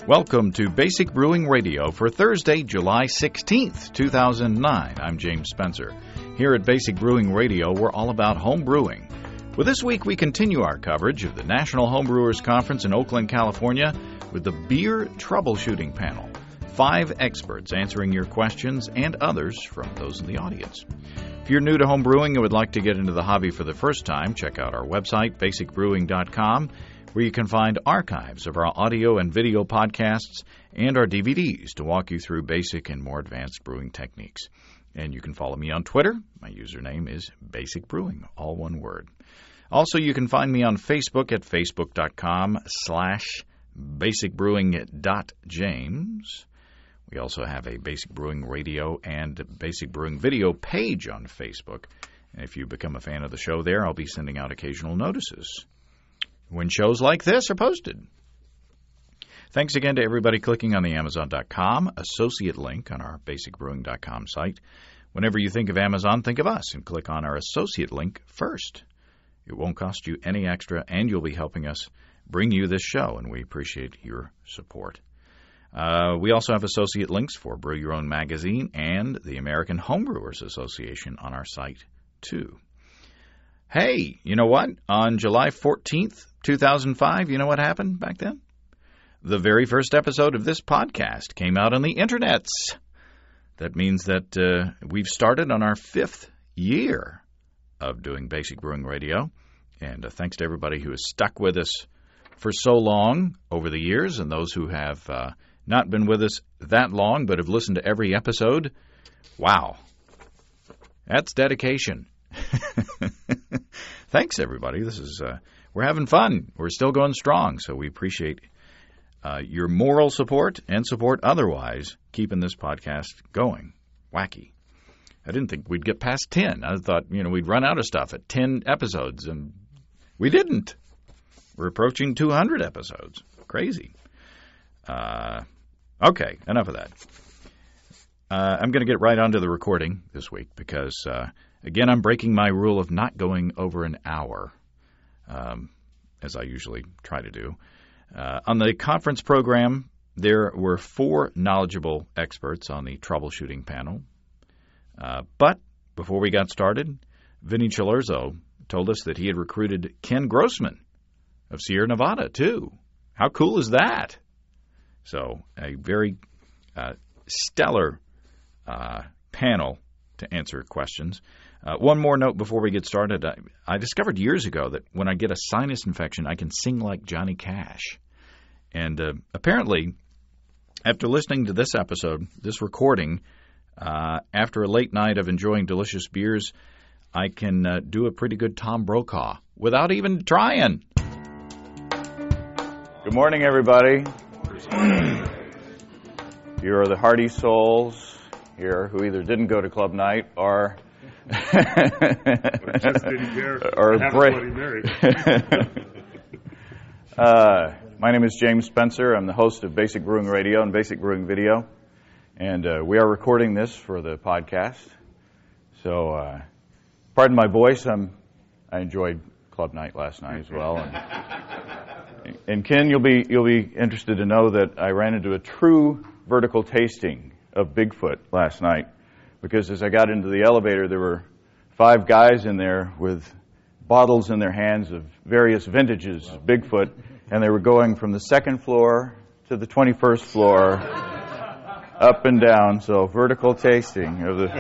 Welcome to Basic Brewing Radio for Thursday, July 16th, 2009. I'm James Spencer. Here at Basic Brewing Radio, we're all about home brewing. Well, this week we continue our coverage of the National Homebrewers Conference in Oakland, California, with the Beer Troubleshooting Panel. 5 experts answering your questions and others from those in the audience. If you're new to home brewing and would like to get into the hobby for the first time, check out our website, basicbrewing.com, where you can find archives of our audio and video podcasts and our DVDs to walk you through basic and more advanced brewing techniques. And you can follow me on Twitter. My username is Basic Brewing, all one word. Also, you can find me on Facebook at facebook.com/basicbrewing.james. We also have a Basic Brewing Radio and Basic Brewing Video page on Facebook. And if you become a fan of the show there, I'll be sending out occasional notices when shows like this are posted. Thanks again to everybody clicking on the Amazon.com associate link on our basicbrewing.com site. Whenever you think of Amazon, think of us and click on our associate link first. It won't cost you any extra, and you'll be helping us bring you this show, and we appreciate your support. We also have associate links for Brew Your Own Magazine and the American Homebrewers Association on our site, too. Hey, you know what? On July 14th, 2005, you know what happened back then? The very first episode of this podcast came out on the internets. That means that we've started on our 5th year of doing Basic Brewing Radio. And thanks to everybody who has stuck with us for so long over the years, and those who have not been with us that long but have listened to every episode. Wow. That's dedication. Thanks, everybody. This is we're having fun. We're still going strong, so we appreciate your moral support and support otherwise keeping this podcast going. Wacky. I didn't think we'd get past 10. I thought, we'd run out of stuff at 10 episodes, and we didn't. We're approaching 200 episodes. Crazy. Okay, enough of that. I'm going to get right onto the recording this week because, again, I'm breaking my rule of not going over an hour, as I usually try to do. On the conference program, there were 4 knowledgeable experts on the troubleshooting panel. But before we got started, Vinnie Cilurzo told us that he had recruited Ken Grossman of Sierra Nevada, too. How cool is that? So a very stellar panel to answer questions. One more note before we get started. I discovered years ago that when I get a sinus infection, I can sing like Johnny Cash. And apparently, after listening to this episode, this recording, after a late night of enjoying delicious beers, I can do a pretty good Tom Brokaw without even trying. Good morning, everybody. Here are the hardy souls here who either didn't go to club night or just didn't care or have a Bloody Mary. My name is James Spencer. I'm the host of Basic Brewing Radio and Basic Brewing Video, and we are recording this for the podcast. So, pardon my voice. I enjoyed club night last night as well. And Ken, you'll be interested to know that I ran into a true vertical tasting of Bigfoot last night, because as I got into the elevator, there were 5 guys in there with bottles in their hands of various vintages of Bigfoot, and they were going from the 2nd floor to the 21st floor, up and down. So vertical tasting of the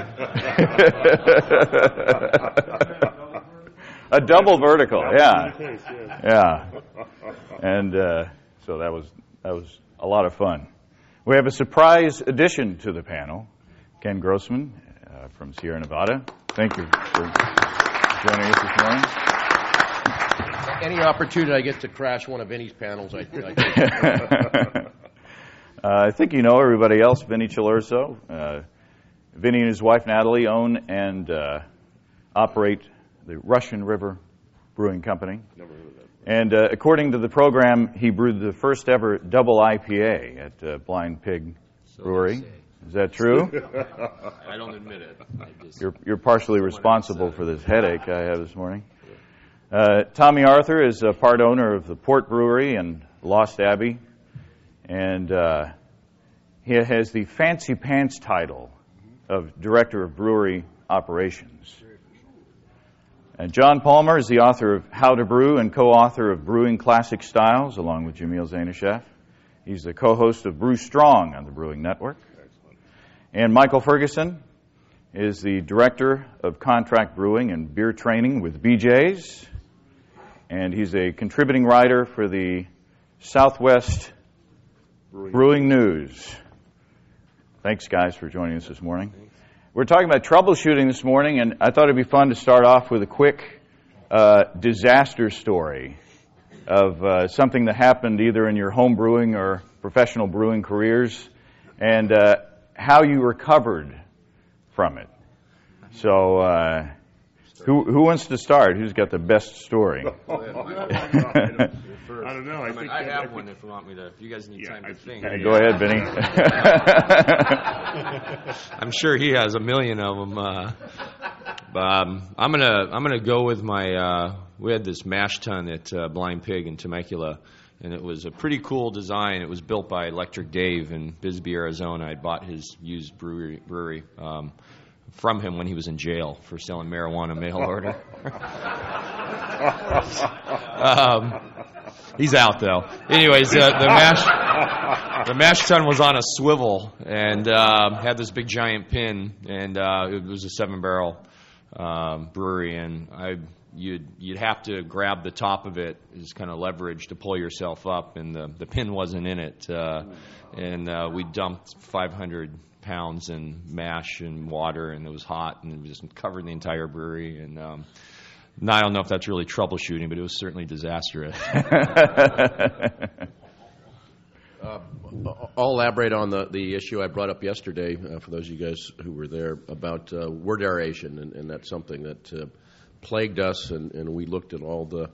a double vertical, yeah. And so that was a lot of fun. We have a surprise addition to the panel, Ken Grossman from Sierra Nevada. Thank you for joining us this morning. Any opportunity I get to crash one of Vinnie's panels, I I think you know everybody else, Vinnie Cilurzo. Vinnie and his wife Natalie own and operate the Russian River Brewing Company. Never heard of that. And according to the program, he brewed the first ever double IPA at Blind Pig Brewery. Is that true? I don't admit it. You're partially responsible for this headache I have this morning. Tomme Arthur is a part owner of the Port Brewery and Lost Abbey. And he has the fancy pants title of Director of Brewery Operations. And John Palmer is the author of How to Brew and co-author of Brewing Classic Styles, along with Jamil Zainasheff. He's the co-host of Brew Strong on the Brewing Network. Excellent. And Michael Ferguson is the Director of Contract Brewing and Beer Training with BJ's. And he's a contributing writer for the Southwest Brewing News. Thanks, guys, for joining us this morning. We're talking about troubleshooting this morning, and I thought it'd be fun to start off with a quick disaster story of something that happened either in your home brewing or professional brewing careers, and how you recovered from it. So, who wants to start? Who's got the best story? I don't know. I have one if you want me to. If you guys need time to think. Go ahead, Vinnie. I'm sure he has a million of them. But I'm gonna go with my. We had this mash tun at Blind Pig in Temecula, and it was a pretty cool design. It was built by Electric Dave in Bisbee, Arizona. I bought his used brewery from him when he was in jail for selling marijuana mail order. He's out though. Anyways, the mash tun was on a swivel and had this big giant pin, and it was a 7-barrel brewery, and you'd have to grab the top of it as kind of leverage to pull yourself up, and the pin wasn't in it, and we dumped 500 pounds in mash and water, and it was hot, and it just covered the entire brewery. And I don't know if that's really troubleshooting, but it was certainly disastrous. I'll elaborate on the issue I brought up yesterday, for those of you guys who were there, about word aeration, and that's something that plagued us, and we looked at all the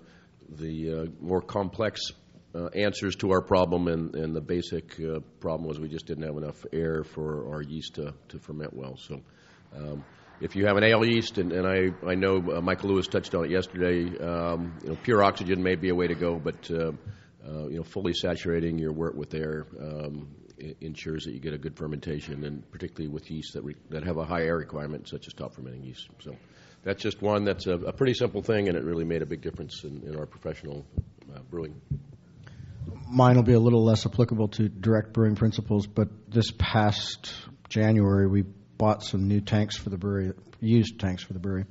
more complex answers to our problem, and the basic problem was we just didn't have enough air for our yeast to ferment well. So if you have an ale yeast, and I know Michael Lewis touched on it yesterday, pure oxygen may be a way to go, but fully saturating your wort with air ensures that you get a good fermentation, and particularly with yeast that have a high air requirement, such as top fermenting yeast. So that's just one that's a pretty simple thing, and it really made a big difference in our professional brewing. Mine will be a little less applicable to direct brewing principles, but this past January we bought some new tanks for the brewery, used tanks for the brewery,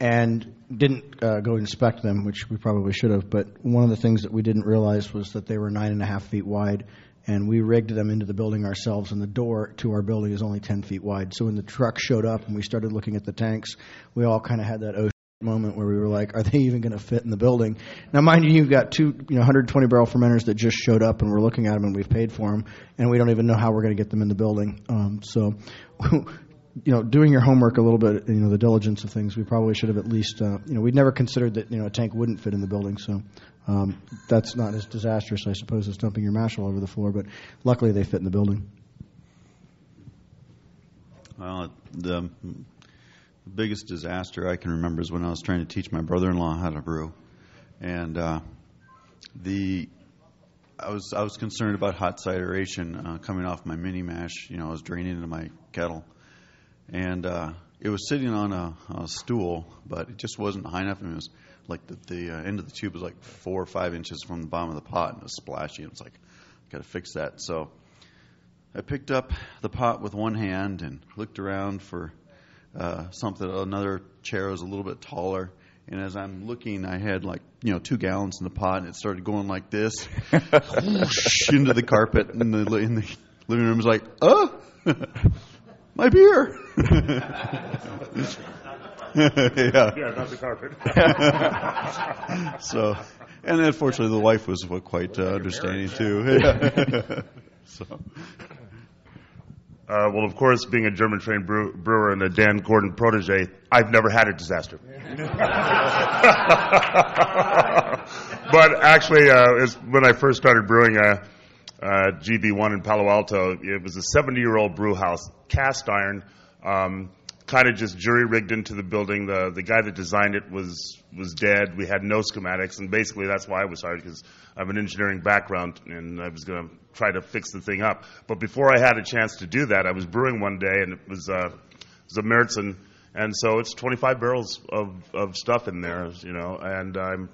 and didn't go inspect them, which we probably should have. But one of the things that we didn't realize was that they were 9.5 feet wide, and we rigged them into the building ourselves, and the door to our building is only 10 feet wide. So when the truck showed up and we started looking at the tanks, we all kind of had that moment where we were like, are they even going to fit in the building? Now, mind you, you've got two 120-barrel fermenters that just showed up, and we're looking at them, and we've paid for them, and we don't even know how we're going to get them in the building. So, doing your homework a little bit, the diligence of things, we probably should have at least, we'd never considered that, a tank wouldn't fit in the building. So that's not as disastrous, I suppose, as dumping your mash all over the floor, but luckily they fit in the building. Well, the biggest disaster I can remember is when I was trying to teach my brother-in-law how to brew, and I was concerned about hot side aeration coming off my mini mash. I was draining into my kettle, and it was sitting on a stool, but it just wasn't high enough, and it was like the end of the tube was like 4 or 5 inches from the bottom of the pot, and it was splashy. It was like, got to fix that. So I picked up the pot with one hand and looked around for another chair was a little bit taller, and as I'm looking, I had 2 gallons in the pot, and it started going like this, whoosh, into the carpet in the living room. It was like, my beer. Yeah, not the carpet. So, and unfortunately, the wife was quite understanding too. So. Well, of course, being a German-trained brewer and a Dan Gordon protege, I've never had a disaster. But actually, when I first started brewing GB1 in Palo Alto, it was a 70-year-old brew house, cast iron, kind of just jury-rigged into the building. The guy that designed it was dead. We had no schematics, and basically that's why I was hired, because I have an engineering background, and I was going to try to fix the thing up. But before I had a chance to do that, I was brewing one day, and it was a Märzen, and so it's 25 barrels of stuff in there, and I'm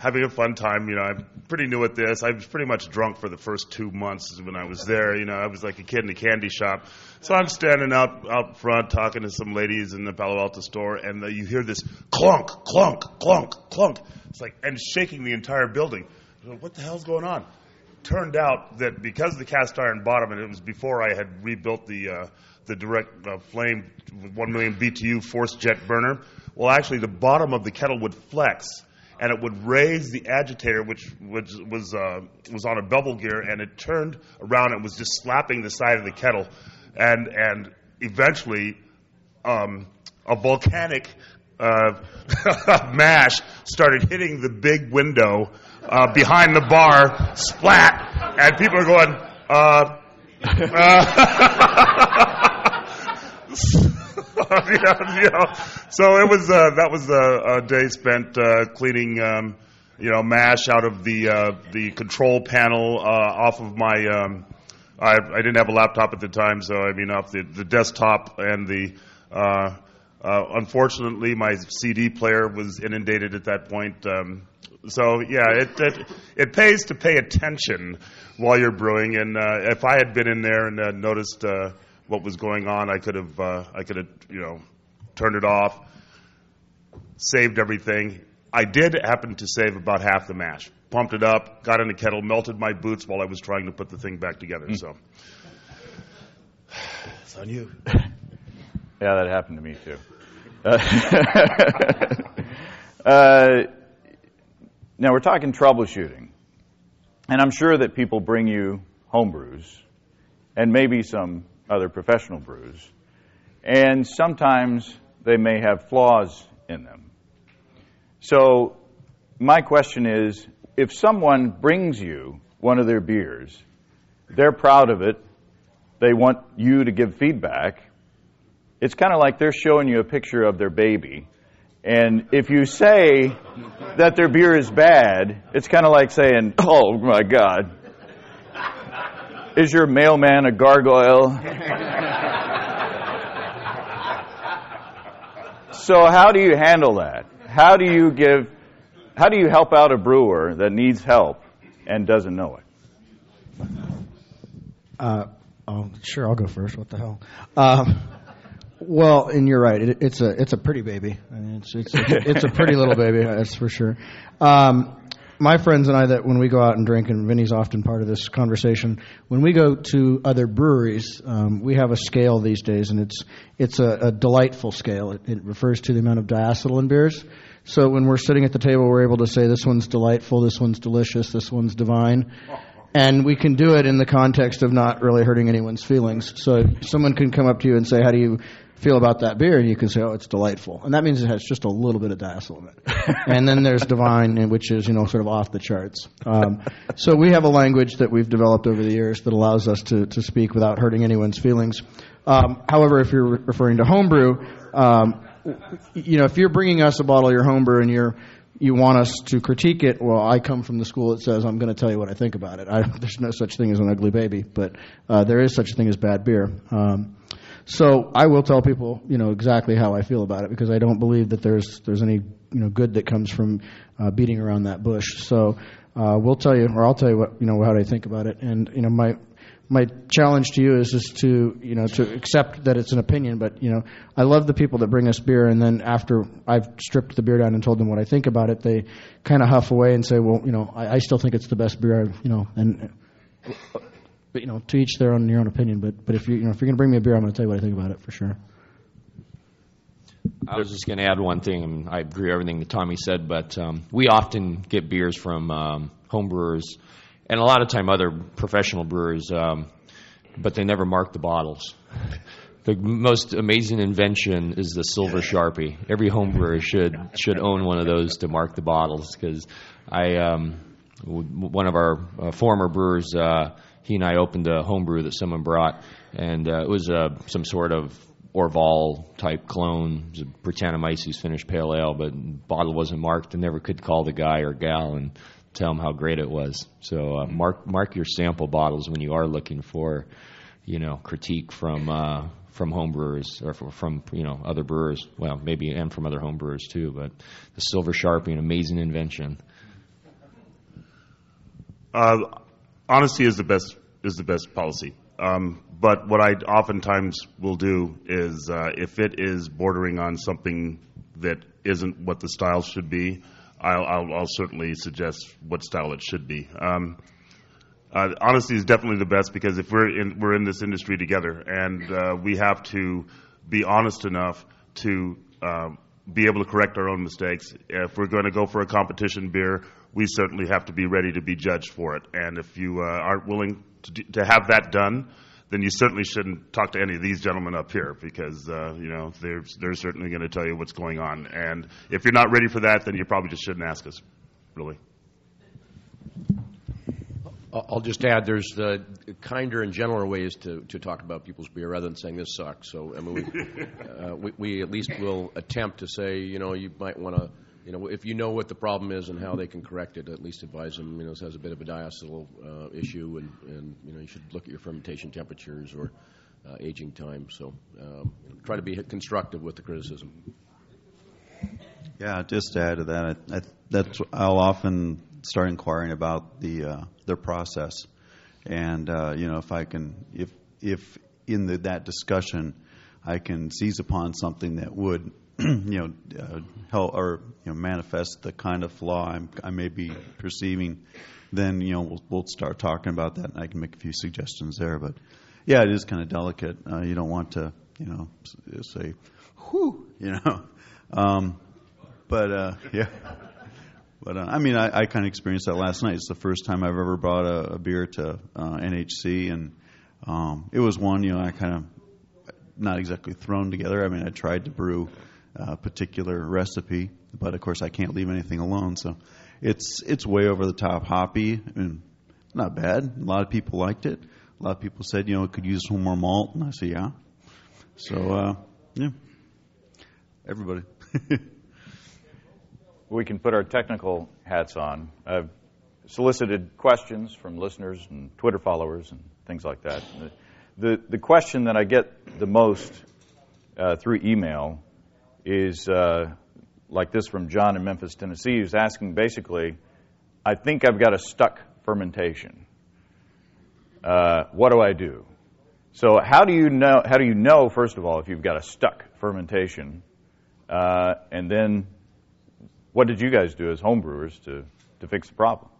having a fun time. I'm pretty new at this. I was pretty much drunk for the first 2 months when I was there. I was like a kid in a candy shop. So I'm standing out front talking to some ladies in the Palo Alto store, and you hear this clunk, clunk, clunk, clunk. It's like, and shaking the entire building. I'm like, what the hell's going on? Turned out that because of the cast iron bottom, and it was before I had rebuilt the direct flame 1 million BTU forced jet burner, well, actually the bottom of the kettle would flex, and it would raise the agitator, which was on a bevel gear, and it turned around and was just slapping the side of the kettle, and eventually a volcanic mash started hitting the big window behind the bar, splat, and people are going, So it was that was a day spent cleaning mash out of the control panel off of my I didn't have a laptop at the time, so off the desktop, and the unfortunately my CD player was inundated at that point. So yeah, it pays to pay attention while you're brewing, and if I had been in there and noticed what was going on, I could have turned it off, saved everything. I did happen to save about half the mash. Pumped it up, got in the kettle, melted my boots while I was trying to put the thing back together. So it's on you. Yeah, that happened to me too. Now we're talking troubleshooting, and I'm sure that people bring you home brews and maybe some other professional brews, and sometimes they may have flaws in them. So my question is, if someone brings you one of their beers, they're proud of it, they want you to give feedback, it's kind of like they're showing you a picture of their baby, and if you say that their beer is bad, it's kind of like saying, oh my God, is your mailman a gargoyle? So how do you handle that? How do you help out a brewer that needs help and doesn't know it? Sure, I'll go first. What the hell? Well, and you're right. It's a pretty baby. It's a pretty little baby. That's for sure. My friends and I, that when we go out and drink, and Vinnie's often part of this conversation, when we go to other breweries, we have a scale these days, and it's a delightful scale. It refers to the amount of diacetyl in beers. So when we're sitting at the table, we're able to say this one's delightful, this one's delicious, this one's divine. And we can do it in the context of not really hurting anyone's feelings. So someone can come up to you and say, how do you feel about that beer? And you can say, oh, it's delightful. And that means it has just a little bit of diacetyl in it. And then there's divine, which is, sort of off the charts. So we have a language that we've developed over the years that allows us to speak without hurting anyone's feelings. However, if you're referring to homebrew, if you're bringing us a bottle of your homebrew and you want us to critique it, well, I come from the school that says I'm going to tell you what I think about it. There's no such thing as an ugly baby, but there is such a thing as bad beer. So I will tell people, exactly how I feel about it, because I don't believe that there's any good that comes from beating around that bush. So we'll tell you, or I'll tell you what how I think about it. And my challenge to you is just to accept that it's an opinion. But I love the people that bring us beer, and then after I've stripped the beer down and told them what I think about it, they kind of huff away and say, well, I still think it's the best beer, But to each their own opinion. But if you're going to bring me a beer, I'm going to tell you what I think about it for sure. I was just going to add one thing, and I agree with everything that Tomme said. But we often get beers from home brewers, and a lot of time other professional brewers, but they never mark the bottles. The most amazing invention is the silver Sharpie. Every home brewer should own one of those to mark the bottles, because one of our former brewers. He and I opened a homebrew that someone brought, and it was some sort of Orval-type clone. It was a Britannomyces finished pale ale, but the bottle wasn't marked, and never could call the guy or gal and tell them how great it was. So mark your sample bottles when you are looking for, critique from homebrewers or from other brewers. Well, maybe and from other homebrewers too. But the Silver Sharpie, an amazing invention. Honesty is the best policy. But what I oftentimes will do is, if it is bordering on something that isn't what the style should be, I'll certainly suggest what style it should be. Honesty is definitely the best, because if we're in this industry together, and we have to be honest enough to be able to correct our own mistakes. If we're going to go for a competition beer, we certainly have to be ready to be judged for it. And if you aren't willing to have that done, then you certainly shouldn't talk to any of these gentlemen up here, because they're certainly going to tell you what's going on. And if you're not ready for that, then you probably just shouldn't ask us, really. I'll just add, there's kinder and gentler ways to talk about people's beer rather than saying this sucks. So, I mean, we at least will attempt to say, you might want to, if you know what the problem is and how they can correct it, at least advise them, this has a bit of a diacetyl issue, and you should look at your fermentation temperatures or aging time. So try to be constructive with the criticism. Yeah, just to add to that, I'll often start inquiring about their process, and if in that discussion I can seize upon something that would help or manifest the kind of flaw I may be perceiving, then we'll start talking about that, and I can make a few suggestions there. But yeah, it is kind of delicate. You don't want to say whew, but yeah. But I mean, I kind of experienced that last night. It's the first time I've ever brought a beer to NHC, and it was one I kind of not exactly thrown together. I mean, I tried to brew a particular recipe, but of course I can't leave anything alone. So it's way over the top hoppy, and not bad. A lot of people liked it. A lot of people said it could use some more malt, and I said yeah. So yeah, everybody. We can put our technical hats on. I've solicited questions from listeners and Twitter followers and things like that. The question that I get the most through email is like this from John in Memphis, Tennessee, who's asking basically, I think I've got a stuck fermentation. What do I do? So how do you know, first of all, if you've got a stuck fermentation, and then what did you guys do as homebrewers to fix the problem?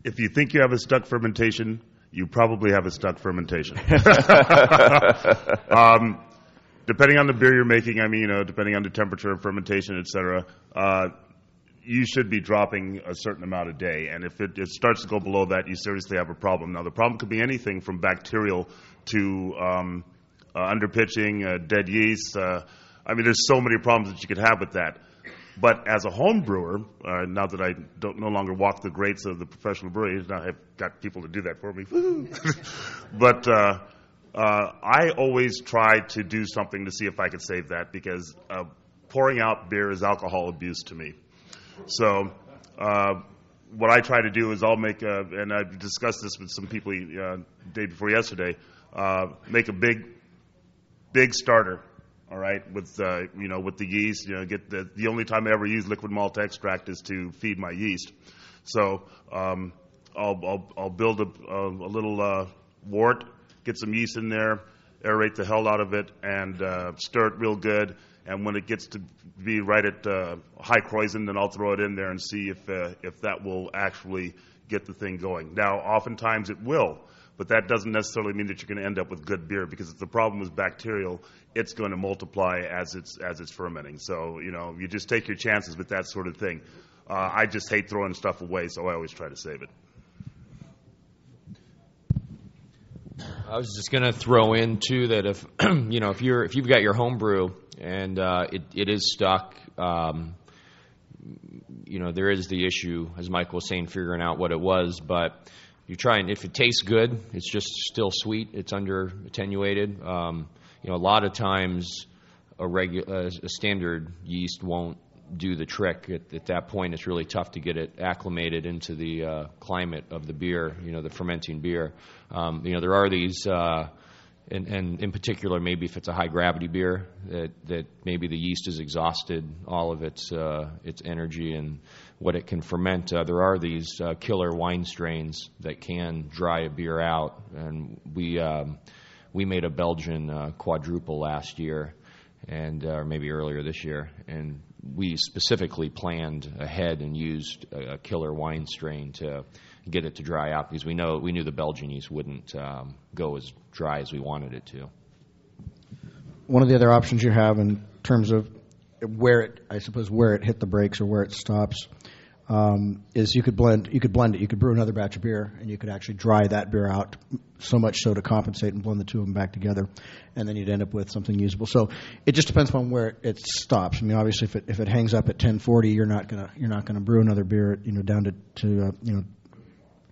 If you think you have a stuck fermentation, you probably have a stuck fermentation. Depending on the beer you're making, depending on the temperature of fermentation, etc., you should be dropping a certain amount a day. And if it starts to go below that, you seriously have a problem. Now, the problem could be anything from bacterial to underpitching, dead yeast. There's so many problems that you could have with that. But as a home brewer, now that I no longer walk the grates of the professional brewery, now I've got people to do that for me. But I always try to do something to see if I could save that, because pouring out beer is alcohol abuse to me. So what I try to do is I'll make and I discussed this with some people day before yesterday, make a big starter. All right, with with the yeast, get the only time I ever use liquid malt extract is to feed my yeast. So I'll build a little wort, get some yeast in there, aerate the hell out of it, and stir it real good. And when it gets to be right at high Kreuzen, then I'll throw it in there and see if that will actually get the thing going. Now, oftentimes it will. But that doesn't necessarily mean that you're going to end up with good beer, because if the problem is bacterial, it's going to multiply as it's fermenting. So, you just take your chances with that sort of thing. I just hate throwing stuff away, so I always try to save it. I was just going to throw in too that if if you've got your home brew and it is stuck, there is the issue, as Michael was saying, figuring out what it was, but you try and if it tastes good, it's just still sweet. It's under attenuated. A lot of times a standard yeast won't do the trick. At that point, it's really tough to get it acclimated into the climate of the beer, the fermenting beer. There are these, and in particular, maybe if it's a high-gravity beer, that maybe the yeast has exhausted all of its energy and what it can ferment. There are these killer wine strains that can dry a beer out, and we made a Belgian quadruple last year, or maybe earlier this year, and we specifically planned ahead and used a killer wine strain to get it to dry out because we knew the Belgian yeast wouldn't go as dry as we wanted it to. One of the other options you have in terms of where it hit the brakes or where it stops is you could blend it. You could brew another batch of beer, and you could actually dry that beer out so much so to compensate and blend the two of them back together, and then you'd end up with something usable. So it just depends on where it stops. I mean, obviously, if it hangs up at 1040, you're not gonna brew another beer, down to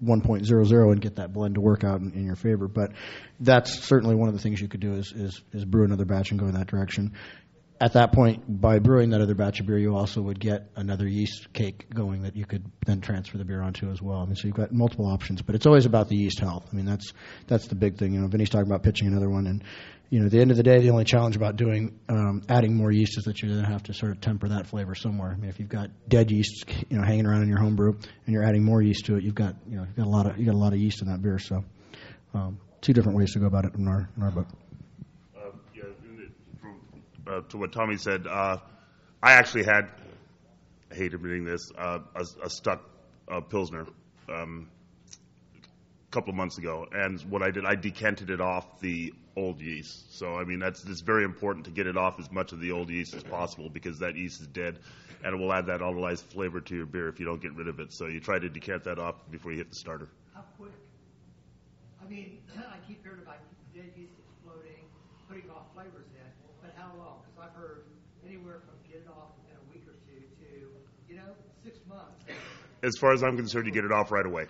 1.00 and get that blend to work out in your favor. But that's certainly one of the things you could do is brew another batch and go in that direction. At that point, by brewing that other batch of beer, you also would get another yeast cake going that you could then transfer the beer onto as well. I mean, so you've got multiple options, but it's always about the yeast health. I mean, that's the big thing. Vinnie's talking about pitching another one, and at the end of the day, the only challenge about adding more yeast is that you're going to have to sort of temper that flavor somewhere. I mean, if you've got dead yeast, hanging around in your homebrew, and you're adding more yeast to it, you've got a lot of yeast in that beer. So, two different ways to go about it in our book. To what Tommy said, I actually had, I hate admitting this, a stuck Pilsner a couple of months ago. And what I did, I decanted it off the old yeast. So, I mean, it's very important to get it off as much of the old yeast as possible because that yeast is dead, and it will add that alkalized flavor to your beer if you don't get rid of it. So you try to decant that off before you hit the starter. How quick? I mean, I keep hearing about dead yeast exploding, putting off flavors in. But how long? Because I've heard anywhere from get it off in a week or two to, 6 months. As far as I'm concerned, you get it off right away.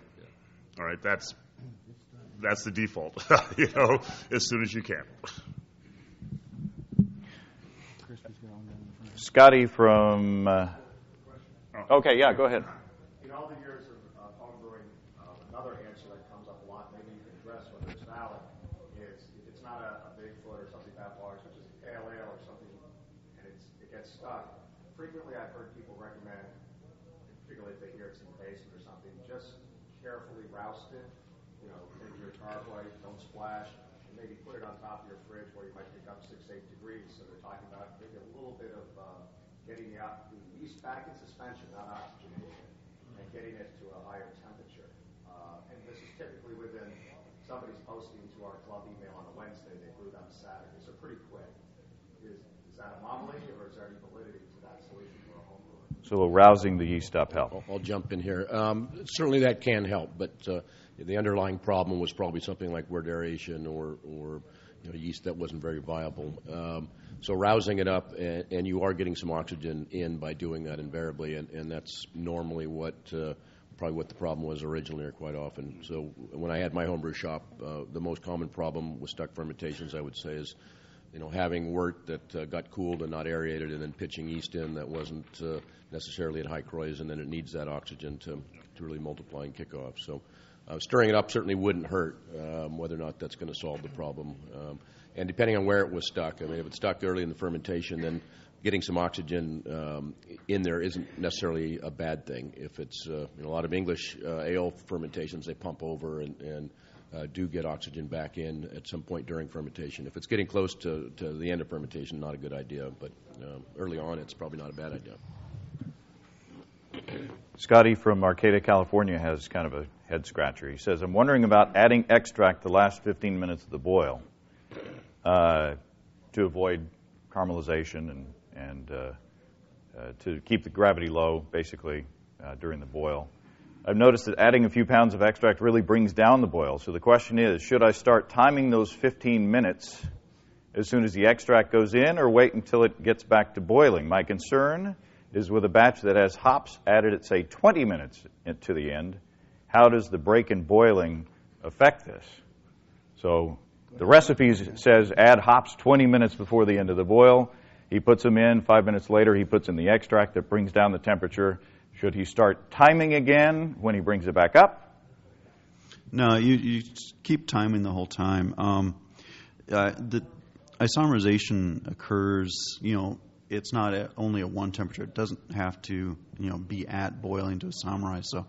All right, that's the default. As soon as you can. Scotty from. Okay, yeah, go ahead. In all the years of homebrewing, another answer that comes up a lot, maybe you can address whether it's valid, is if it's not a Bigfoot or something that large, such as a pale ale or something, and it gets stuck. Frequently, I've heard people recommend, particularly if they hear it's in the basement or something, just carefully roust it. Maybe your carboy, don't splash, and maybe put it on top of your fridge where you might pick up 6-8 degrees. So they're talking about maybe a little bit of getting the yeast back in suspension, not oxygenation, and getting it to a higher temperature. And this is typically within somebody's posting to our club email on a Wednesday, they brewed on a Saturday, so pretty quick. Is that anomaly, or is there any validity to that solution for a home brewer? So rousing the yeast up help. I'll jump in here. Certainly that can help, but the underlying problem was probably something like wort aeration or yeast that wasn't very viable. So rousing it up, and you are getting some oxygen in by doing that invariably, and that's normally probably what the problem was originally or quite often. So when I had my homebrew shop, the most common problem with stuck fermentations, I would say, is having wort that got cooled and not aerated, and then pitching yeast in that wasn't necessarily at high Croix, and then it needs that oxygen to really multiply and kick off. So stirring it up certainly wouldn't hurt, whether or not that's going to solve the problem. And depending on where it was stuck, I mean, if it's stuck early in the fermentation, then getting some oxygen in there isn't necessarily a bad thing. If it's a lot of English ale fermentations, they pump over and do get oxygen back in at some point during fermentation. If it's getting close to the end of fermentation, not a good idea, but early on, it's probably not a bad idea. Scotty from Arcata, California has kind of a head scratcher. He says, I'm wondering about adding extract the last 15 minutes of the boil to avoid caramelization and to keep the gravity low, basically, during the boil. I've noticed that adding a few pounds of extract really brings down the boil. So the question is, should I start timing those 15 minutes as soon as the extract goes in or wait until it gets back to boiling? My concern is with a batch that has hops added at, say, 20 minutes to the end, how does the break in boiling affect this? So the recipe says add hops 20 minutes before the end of the boil. He puts them in. 5 minutes later, he puts in the extract that brings down the temperature. Should he start timing again when he brings it back up? No, you keep timing the whole time. The isomerization occurs, it's not only at one temperature. It doesn't have to, be at boiling to isomerize. So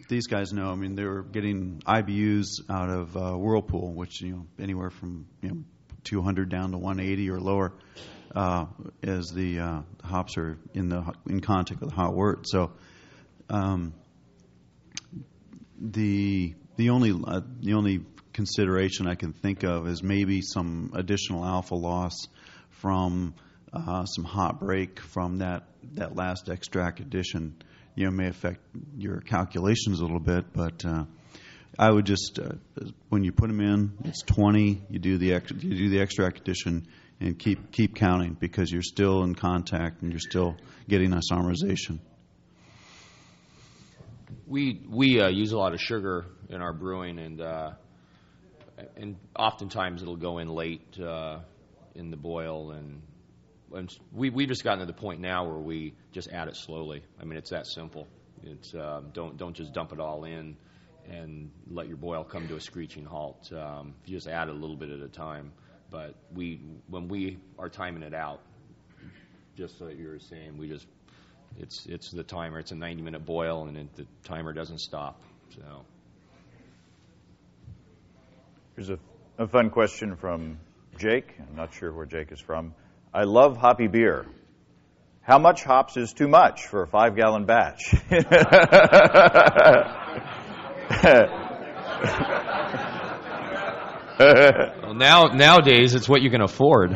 these guys know. I mean, they were getting IBUs out of Whirlpool, which, anywhere from, 200 down to 180 or lower as the hops are in contact with the hot wort. So the only consideration I can think of is maybe some additional alpha loss from some hot break from that last extract addition. May affect your calculations a little bit, but I would just when you put them in, it's 20. You do the extract addition and keep counting, because you're still in contact and you're still getting isomerization. We use a lot of sugar in our brewing, and oftentimes it'll go in late in the boil, and we've just gotten to the point now where we just add it slowly. I mean, it's that simple. It's don't just dump it all in and let your boil come to a screeching halt. You just add it a little bit at a time. But when we are timing it out, just like you were saying, it's the timer. It's a 90-minute boil, and the timer doesn't stop. So here's a fun question from Jake. I'm not sure where Jake is from. I love hoppy beer. How much hops is too much for a 5-gallon batch? Well, nowadays it's what you can afford.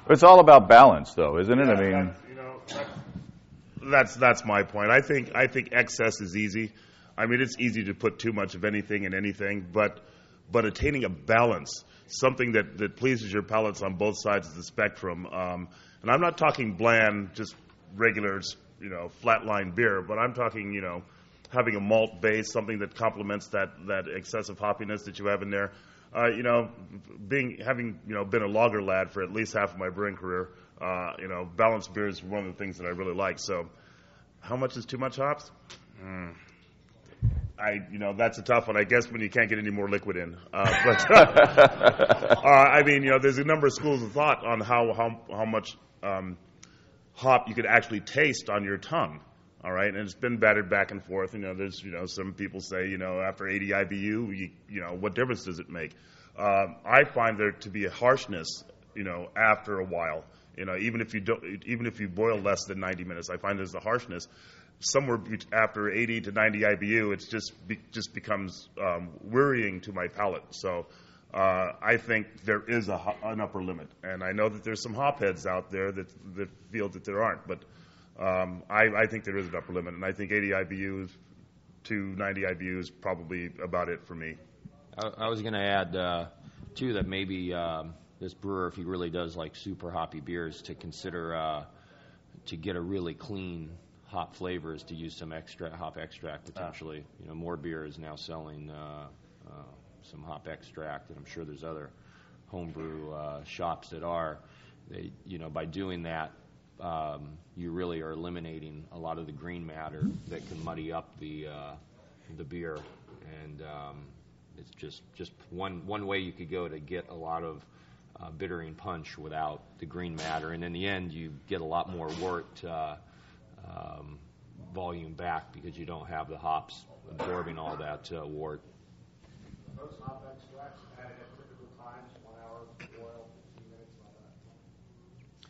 It's all about balance, though, isn't it? I mean, that's my point. I think excess is easy. I mean, it's easy to put too much of anything in anything, but attaining a balance, something that pleases your palates on both sides of the spectrum. And I'm not talking bland, just regular, flatline beer, but I'm talking, having a malt base, something that complements that excessive hoppiness that you have in there. Having been a lager lad for at least half of my brewing career, balanced beer is one of the things that I really like. So, how much is too much hops? That's a tough one. I guess when you can't get any more liquid in. I mean, there's a number of schools of thought on how much hop you could actually taste on your tongue. All right, and it's been battered back and forth. There's some people say after 80 IBU, what difference does it make? I find there to be a harshness, after a while. Even if you boil less than 90 minutes, I find there's a harshness. Somewhere after 80 to 90 IBU, it just becomes worrying to my palate. So I think there is an upper limit, and I know that there's some hop heads out there that feel that there aren't, but I think there is an upper limit, and I think 80 IBUs to 90 IBUs is probably about it for me. I was going to add, too, that maybe this brewer, if he really does like super hoppy beers, to consider to get a really clean hop flavors, to use some hop extract potentially. More beer is now selling some hop extract, and I'm sure there's other homebrew shops that are. By doing that, you really are eliminating a lot of the green matter that can muddy up the beer, and it's just one way you could go to get a lot of bittering punch without the green matter, and in the end you get a lot more wort volume back because you don't have the hops absorbing all that wort. Those hop extracts added at typical times, 1 hour boil, 15 minutes, all that.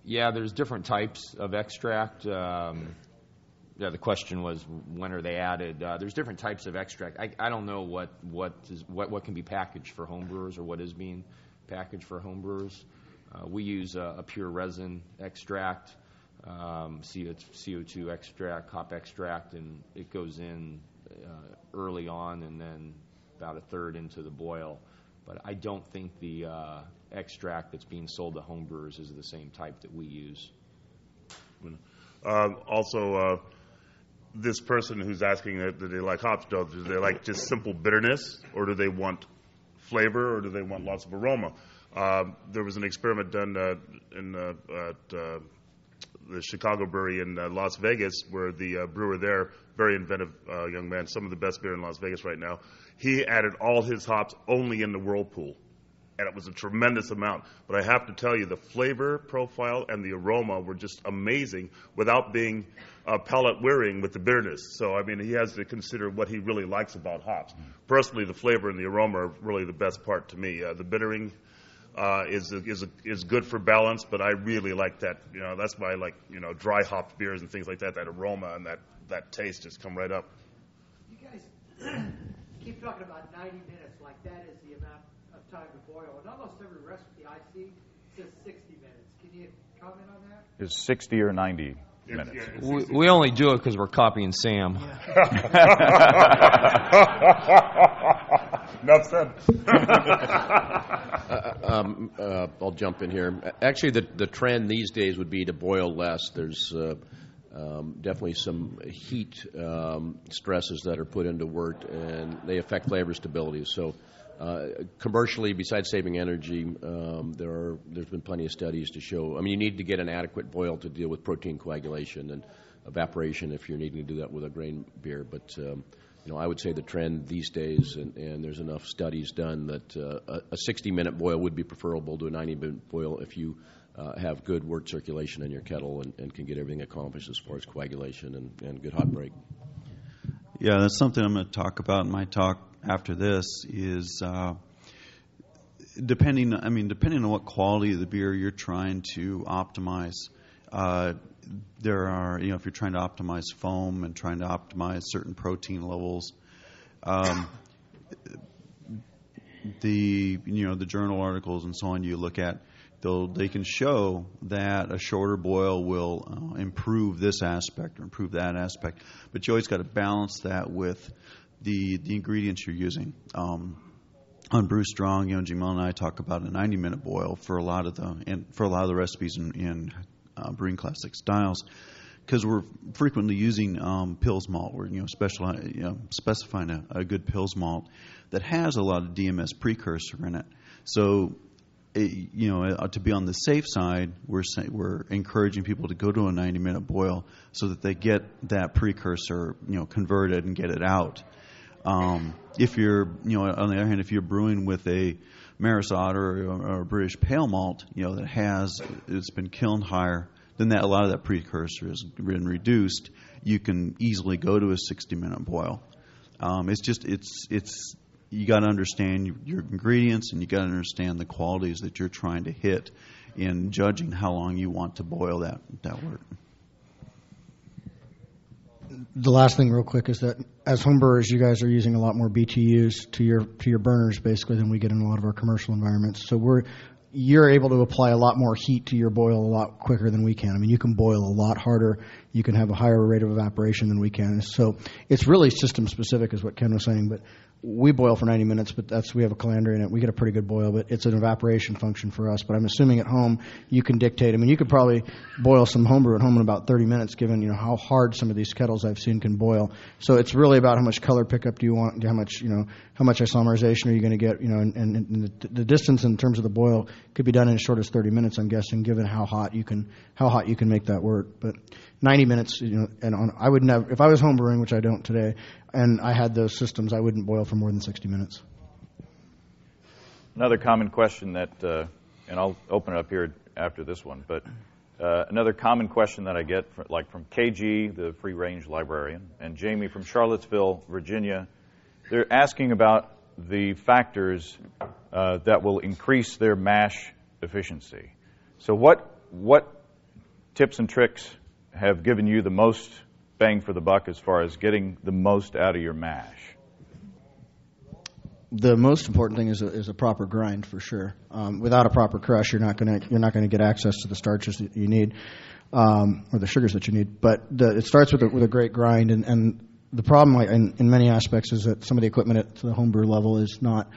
Yeah, there's different types of extract. The question was, when are they added? There's different types of extract. I don't know what can be packaged for homebrewers or what is being packaged for homebrewers. We use a pure resin extract, CO2 extract, hop extract, and it goes in early on and then about a third into the boil. But I don't think the extract that's being sold to homebrewers is the same type that we use. Also, this person who's asking, do they like hops? Do they like just simple bitterness, or do they want flavor, or do they want lots of aroma? There was an experiment done at the Chicago Brewery in Las Vegas, where the brewer there, very inventive young man, some of the best beer in Las Vegas right now, he added all his hops only in the whirlpool. And it was a tremendous amount. But I have to tell you, the flavor profile and the aroma were just amazing without being palate wearing with the bitterness. So, I mean, he has to consider what he really likes about hops. Personally, the flavor and the aroma are really the best part to me. The bittering is good for balance, but I really like that. You know, that's why I like, dry hopped beers and things like that. That aroma and that taste just come right up. You guys keep talking about 90 minutes, like that is the amount of time to boil. And almost every recipe I see says 60 minutes. Can you comment on that? Is 60 or 90 minutes? We only do it because we're copying Sam. Enough said. I'll jump in here. Actually, the trend these days would be to boil less. There's definitely some heat stresses that are put into wort, and they affect flavor stability. So commercially, besides saving energy, there's been plenty of studies to show. I mean, you need to get an adequate boil to deal with protein coagulation and evaporation if you're needing to do that with a grain beer. But I would say the trend these days, and there's enough studies done that a 60-minute boil would be preferable to a 90-minute boil if you have good wort circulation in your kettle and can get everything accomplished as far as coagulation and good hot break. Yeah, that's something I'm going to talk about in my talk after this is depending on what quality of the beer you're trying to optimize. There are, if you're trying to optimize foam and trying to optimize certain protein levels, the journal articles and so on you look at, they can show that a shorter boil will improve this aspect or improve that aspect, but you always got to balance that with the ingredients you're using. On Brew Strong, Jamil and I talk about a 90-minute boil for a lot of the recipes in Brewing Classic styles, because we're frequently using Pils malt. We're specifying a good Pils malt that has a lot of DMS precursor in it. So, to be on the safe side, we're encouraging people to go to a 90-minute boil so that they get that precursor converted and get it out. If you're on the other hand, if you're brewing with a Maris Otter or a British pale malt, it's been kilned higher, then a lot of that precursor has been reduced. You can easily go to a 60-minute boil. You got to understand your ingredients, and you got to understand the qualities that you're trying to hit in judging how long you want to boil that wort. The last thing real quick is that as homebrewers, you guys are using a lot more BTUs to your burners basically than we get in a lot of our commercial environments. So you're able to apply a lot more heat to your boil a lot quicker than we can. I mean, you can boil a lot harder. You can have a higher rate of evaporation than we can. So it's really system specific is what Ken was saying. But we boil for 90 minutes, but we have a calandria in it. We get a pretty good boil, but it's an evaporation function for us. But I'm assuming at home you can dictate. I mean, you could probably boil some homebrew at home in about 30 minutes, given how hard some of these kettles I've seen can boil. So it's really about how much color pickup do you want, how much isomerization are you going to get, and the distance in terms of the boil could be done in as short as 30 minutes, I'm guessing, given how hot you can make that wort. But 90 minutes, I would never, if I was homebrewing, which I don't today, and I had those systems, I wouldn't boil for more than 60 minutes. Another common question that, and I'll open it up here after this one, but another common question that I get from KG, the free range librarian, and Jamie from Charlottesville, Virginia, they're asking about the factors that will increase their mash efficiency. So what tips and tricks have given you the most bang for the buck as far as getting the most out of your mash? The most important thing is a proper grind, for sure. Without a proper crush, you're not going to get access to the starches that you need, or the sugars that you need. But it starts with a great grind, and the problem in many aspects is that some of the equipment at the homebrew level is not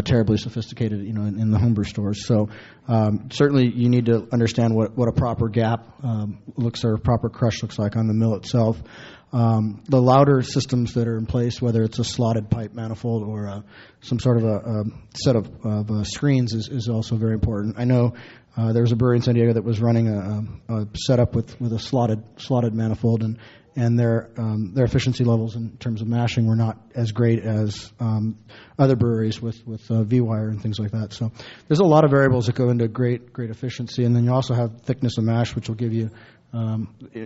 terribly sophisticated, in the homebrew stores. So certainly you need to understand what a proper gap looks or proper crush looks like on the mill itself. The louder systems that are in place, whether it's a slotted pipe manifold or some sort of a set of screens, is also very important. I know there was a brewery in San Diego that was running a setup with a slotted manifold, and their efficiency levels in terms of mashing were not as great as other breweries with V-wire and things like that. So there's a lot of variables that go into great efficiency, and then you also have thickness of mash, which will give you.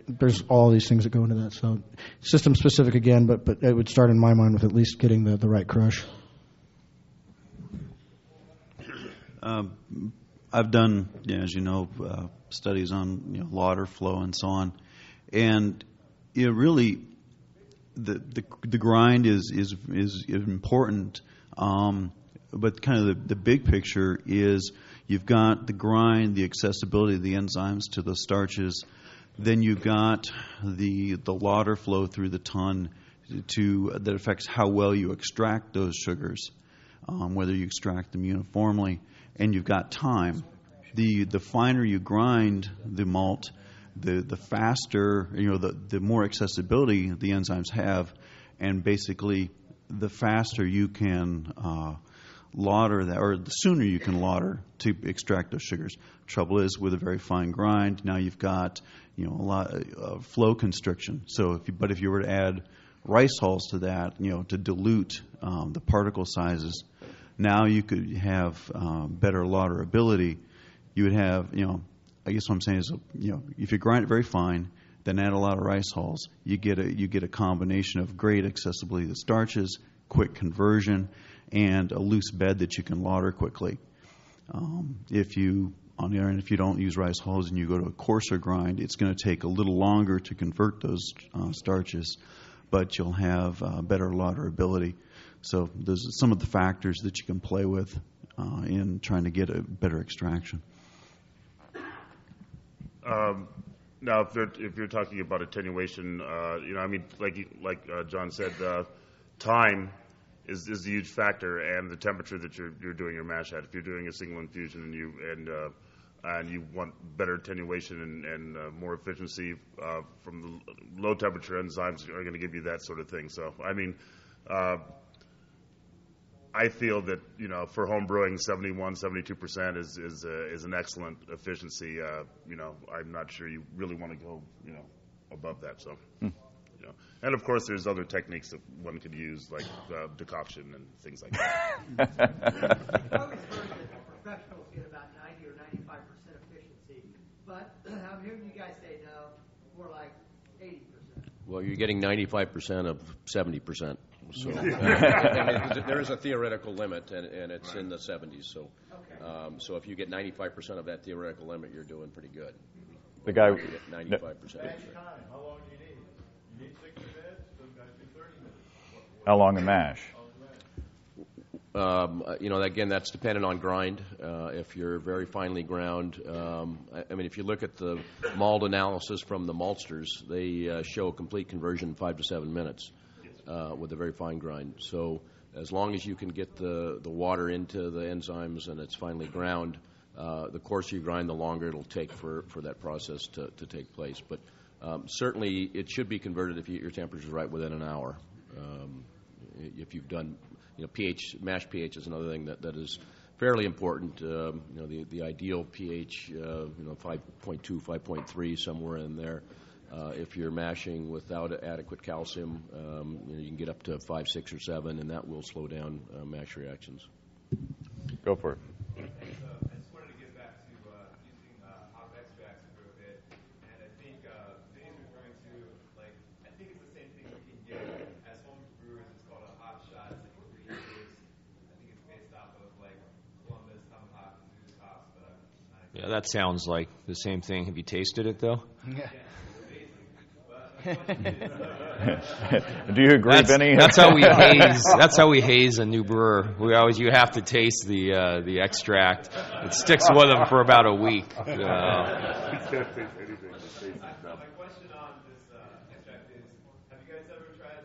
There's all these things that go into that. So system specific again, but it would start in my mind with at least getting the right crush. I've done, as you know, studies on lauter flow and so on, and really the grind is important, but kind of the big picture is you've got the grind, the accessibility of the enzymes to the starches. Then you've got the lauter flow through the ton that affects how well you extract those sugars, whether you extract them uniformly, and you've got time. The finer you grind the malt, the faster, the more accessibility the enzymes have, and basically the faster you can lauter that, or the sooner you can lauter to extract those sugars. Trouble is, with a very fine grind, now you've got a lot of flow constriction. So if you were to add rice hulls to that, to dilute the particle sizes, now you could have better lauderability. You would have, I guess what I'm saying is, if you grind it very fine, then add a lot of rice hulls, you get a combination of great accessibility to starches, quick conversion, and a loose bed that you can lauter quickly. If you don't use rice hulls and you go to a coarser grind, it's going to take a little longer to convert those starches, but you'll have better lauderability. So there's some of the factors that you can play with in trying to get a better extraction. Now, if you're talking about attenuation, like John said, time is a huge factor, and the temperature that you're doing your mash at. If you're doing a single infusion and you want better attenuation and more efficiency from the low temperature enzymes are going to give you that sort of thing. So I feel that for home brewing, 71-72% is an excellent efficiency. I'm not sure you really want to go above that. So. And of course, there's other techniques that one could use, like decoction and things like that. I've always heard that professionals get about 90 or 95% efficiency, but I'm hearing you guys say no, more like 80%. Well, you're getting 95% of 70%. So there is a theoretical limit, and it's in the 70s. So, so if you get 95% of that theoretical limit, you're doing pretty good. The guy. 95%. How long do you need? You need 60 minutes. Some guys do 30 minutes. How long a mash? Again, that's dependent on grind. If you're very finely ground, if you look at the malt analysis from the maltsters, they show a complete conversion in 5 to 7 minutes with a very fine grind. So as long as you can get the water into the enzymes and it's finely ground, the coarser you grind, the longer it'll take for that process to take place. But certainly it should be converted if your temperature is right within an hour. If you've done pH, mash pH is another thing that is fairly important. The ideal pH, 5.2, 5.3, somewhere in there. If you're mashing without adequate calcium, you can get up to 5, 6, or 7, and that will slow down mash reactions. Go for it. I just wanted to get back to using hop extracts for a bit, and I think Vinnie's referring to, I think it's the same thing we can get as home brewers. It's called a hop shot. It's like 3 years. I think it's based off of Columbus, Tomme Arthur, Zeus hops. Yeah, that sounds like the same thing. Have you tasted it though? Yeah. Do you agree, Vinnie? That's how we haze. That's how we haze a new brewer. You have to taste the extract. It sticks with them for about a week. My question on this extract is: have you guys ever tried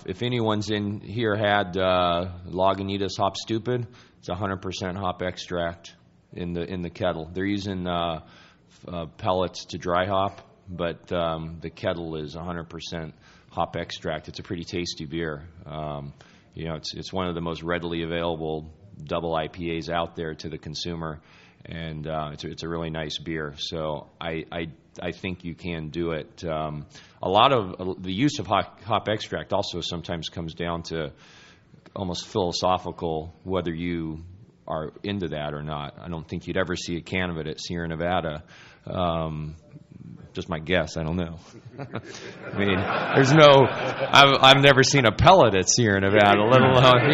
If anyone's in here had Lagunitas Hop Stupid, it's 100% hop extract in the kettle. They're using pellets to dry hop, but the kettle is 100% hop extract. It's a pretty tasty beer. It's one of the most readily available double IPAs out there to the consumer, and it's a really nice beer. So I think you can do it. A lot of the use of hop extract also sometimes comes down to almost philosophical, whether you are into that or not. I don't think you'd ever see a can of it at Sierra Nevada. Just my guess. I don't know. I mean, there's no. I've never seen a pellet at Sierra Nevada, let alone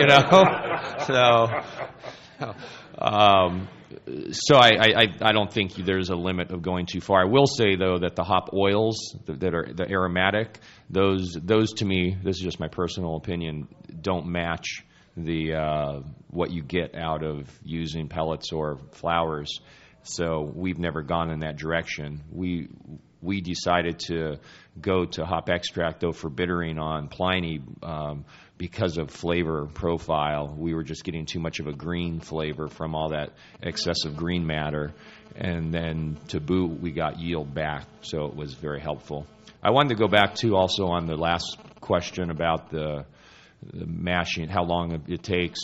So I don't think there's a limit of going too far. I will say though that the hop oils that are the aromatic, those to me, this is just my personal opinion, don't match the what you get out of using pellets or flowers. So we've never gone in that direction. We decided to go to hop extract, though, for bittering on Pliny because of flavor profile. We were just getting too much of a green flavor from all that excessive green matter. And then to boot, we got yield back, so it was very helpful. I wanted to go back, too, also on the last question about the mashing, how long it takes.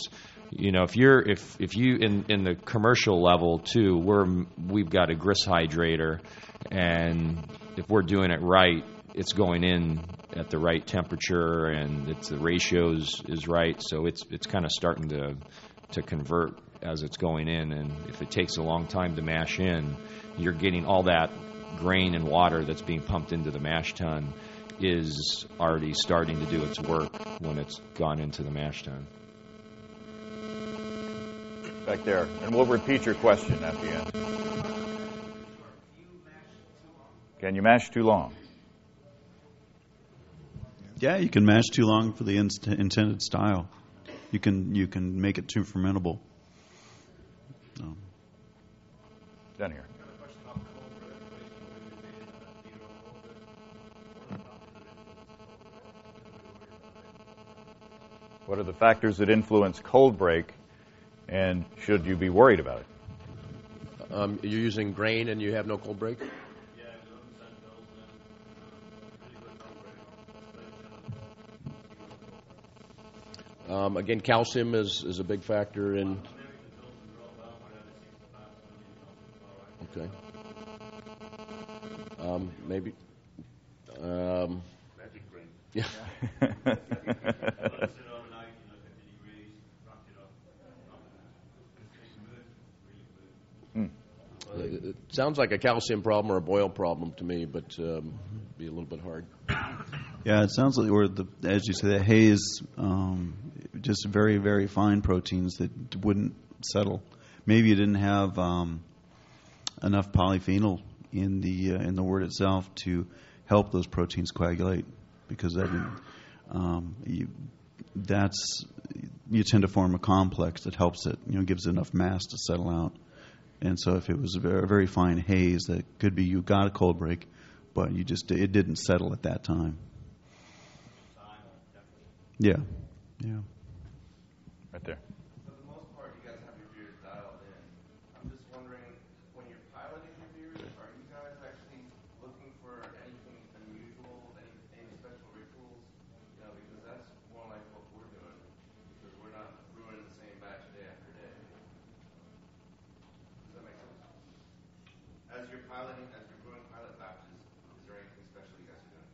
If you in the commercial level too, we've got a grist hydrator, and if we're doing it right, it's going in at the right temperature, and the ratios is right, so it's kind of starting to convert as it's going in. And if it takes a long time to mash in, you're getting all that grain and water that's being pumped into the mash tun is already starting to do its work when it's gone into the mash tun. Back there. And we'll repeat your question at the end. Can you mash too long? Yeah, you can mash too long for the intended style. You can make it too fermentable. Down here. What are the factors that influence cold break, and should you be worried about it? You're using grain and you have no cold break? Again, calcium is a big factor in. Okay. Maybe. Magic grain. Yeah. It sounds like a calcium problem or a boil problem to me, but be a little bit hard. Yeah, it sounds like, as you say, the haze, just very, very fine proteins that wouldn't settle. Maybe you didn't have enough polyphenol in the wort itself to help those proteins coagulate, because you tend to form a complex that helps it, gives it enough mass to settle out. And so if it was a very, very fine haze, that could be you got a cold break, but it didn't settle at that time. Yeah. Right there. For the most part, you guys have your beers dialed in. I'm just wondering, when you're piloting your beers, are you guys actually looking for anything unusual, any special rituals? Because that's more like what we're doing, because we're not brewing the same batch day after day. Does that make sense? As you're brewing pilot batches, is there anything special you guys are doing?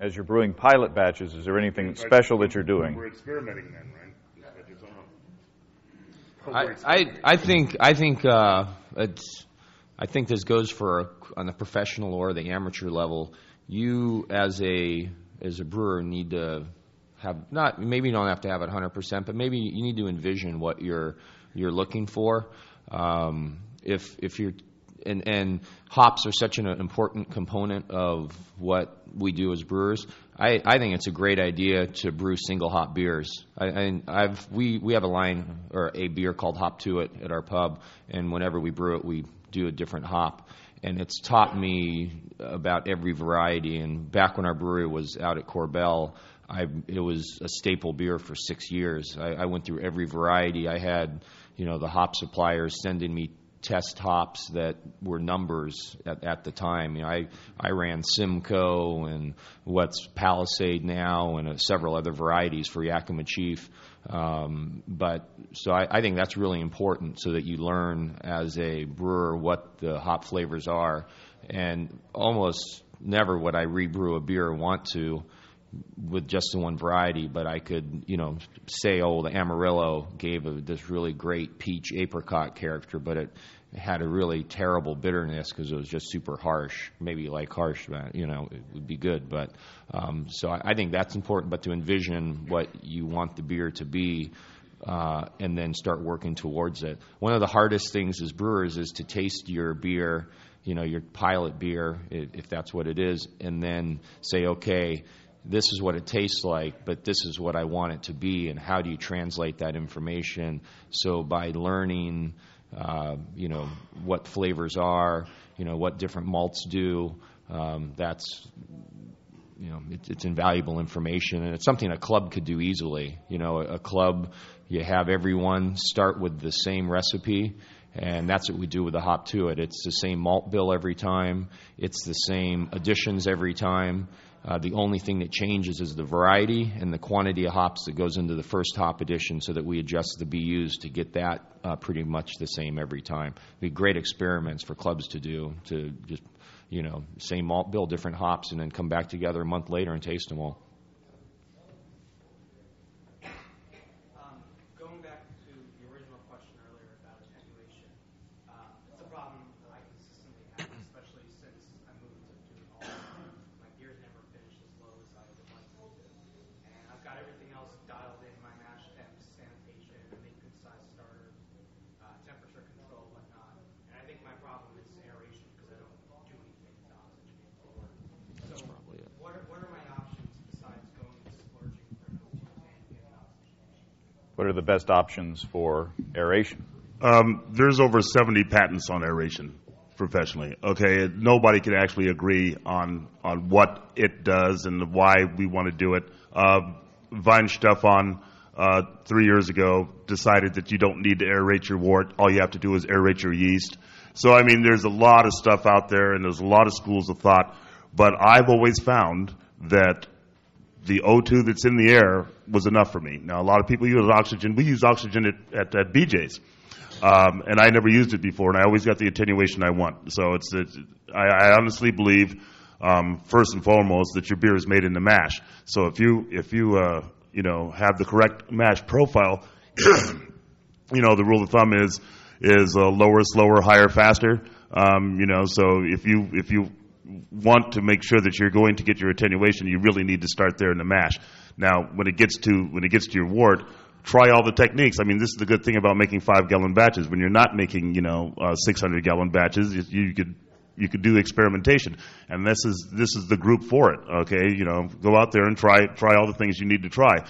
As you're brewing pilot batches, is there anything special that you're doing? We're experimenting then, right? I think this goes for on the professional or the amateur level. You as a brewer need to have maybe you don't have to have it 100%, but maybe you need to envision what you're looking for. If you're and hops are such an important component of what we do as brewers. I think it's a great idea to brew single hop beers. We have a line or a beer called Hop to It at our pub, and whenever we brew it, we do a different hop. And it's taught me about every variety. And back when our brewery was out at Corbell, it was a staple beer for 6 years. I went through every variety. I had, the hop suppliers sending me test hops that were numbers at the time. I ran Simcoe and what's Palisade now and several other varieties for Yakima Chief. So I think that's really important so that you learn as a brewer what the hop flavors are. And almost never would I rebrew a beer or want to with just the one variety, but I could, say, the Amarillo gave this really great peach apricot character, but it had a really terrible bitterness because it was just super harsh. Maybe you like harsh, but, it would be good. But so I think that's important, but to envision what you want the beer to be and then start working towards it. One of the hardest things as brewers is to taste your beer, your pilot beer, if that's what it is, and then say, okay, this is what it tastes like, but this is what I want it to be, and how do you translate that information? So by learning, what flavors are, what different malts do, that's, it's invaluable information, and it's something a club could do easily. A club, you have everyone start with the same recipe, and that's what we do with the Hop to It. It's the same malt bill every time. It's the same additions every time. The only thing that changes is the variety and the quantity of hops that goes into the first hop addition so that we adjust the BUs to get that pretty much the same every time. It'd be great experiments for clubs to do, to just, same malt bill, different hops, and then come back together a month later and taste them all. Going back to the original question earlier about attenuation, it's a problem I consistently have, especially since I moved to doing all my beers never finish as low as I would like them to. And I've got everything else dialed in, my mash temps, sanitation, I make good size starter, temperature control, whatnot. And I think my problem is aeration because I don't do anything to oxygenate forward. So what are my options besides going and splurging for an O2 tank and oxygenation? What are the best options for aeration? There's over 70 patents on aeration professionally. Okay, nobody can actually agree on what it does and why we want to do it. Weinstefan 3 years ago decided that you don't need to aerate your wort. All you have to do is aerate your yeast. So, I mean, there's a lot of stuff out there, and there's a lot of schools of thought. But I've always found that the O2 that's in the air was enough for me. Now, a lot of people use oxygen. We use oxygen at BJ's. And I never used it before, and I always got the attenuation I want. So I honestly believe, first and foremost, that your beer is made in the mash. So if you have the correct mash profile, the rule of thumb is lower, slower, higher, faster. So if you want to make sure that you're going to get your attenuation, you really need to start there in the mash. Now, when it gets to your wort, try all the techniques. I mean, this is the good thing about making 5-gallon batches. When you're not making 600-gallon batches, you could do experimentation, and this is the group for it. Okay, go out there and try all the things you need to try.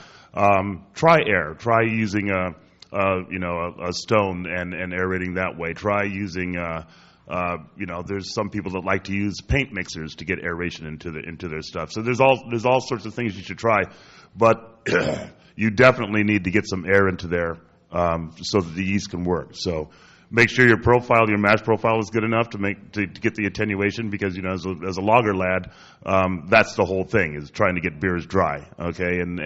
Try air. Try using a stone and aerating that way. Try using there's some people that like to use paint mixers to get aeration into their stuff. So there's all sorts of things you should try, but you definitely need to get some air into there so that the yeast can work. So make sure your mash profile is good enough to get the attenuation, because as a lager lad, that's the whole thing, is trying to get beers dry. Okay, and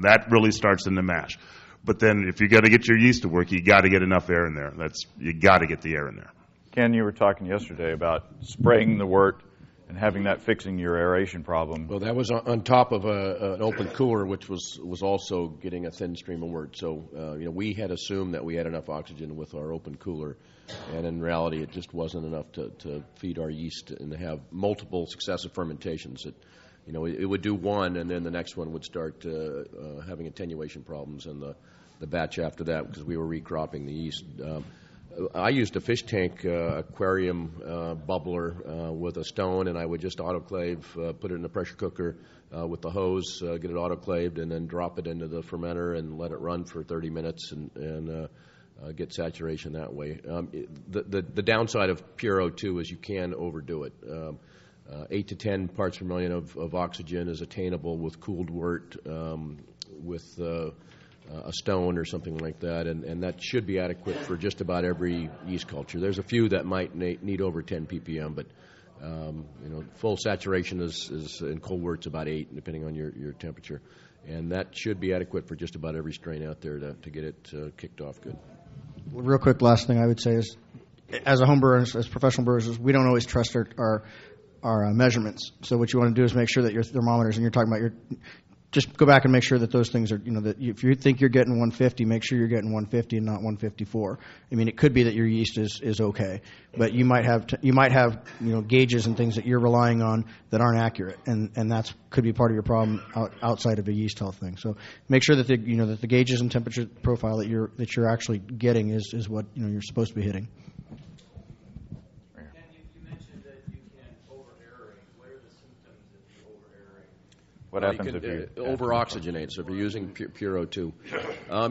that really starts in the mash. But then if you got to get your yeast to work, you got to get enough air in there. You got to get the air in there. Ken, you were talking yesterday about spraying the wort and having that fixing your aeration problem. Well, that was on top of an open cooler, which was also getting a thin stream of wort. So, we had assumed that we had enough oxygen with our open cooler, and in reality, it just wasn't enough to feed our yeast and to have multiple successive fermentations. It would do one, and then the next one would start having attenuation problems, and the batch after that, because we were recropping the yeast. I used a fish tank aquarium bubbler with a stone, and I would just autoclave, put it in a pressure cooker with the hose, get it autoclaved, and then drop it into the fermenter and let it run for 30 minutes and get saturation that way. The downside of pure O2 is you can overdo it. 8 to 10 parts per million of oxygen is attainable with cooled wort, with a stone or something like that, and that should be adequate for just about every yeast culture. There's a few that might need over 10 ppm, but full saturation is in cold wort's about 8, depending on your temperature, and that should be adequate for just about every strain out there to get it kicked off good. Real quick, last thing I would say is, as a home brewer, as professional brewers, is we don't always trust our measurements. So what you want to do is make sure that your thermometers, and you're talking about just go back and make sure that those things are, that if you think you're getting 150, make sure you're getting 150 and not 154. I mean, it could be that your yeast is okay, but you might have gauges and things that you're relying on that aren't accurate, and that's could be part of your problem outside of a yeast health thing. So make sure that that the gauges and temperature profile that you're actually getting is what you're supposed to be hitting. What happens if you over-oxygenate? So if you're using pure O2,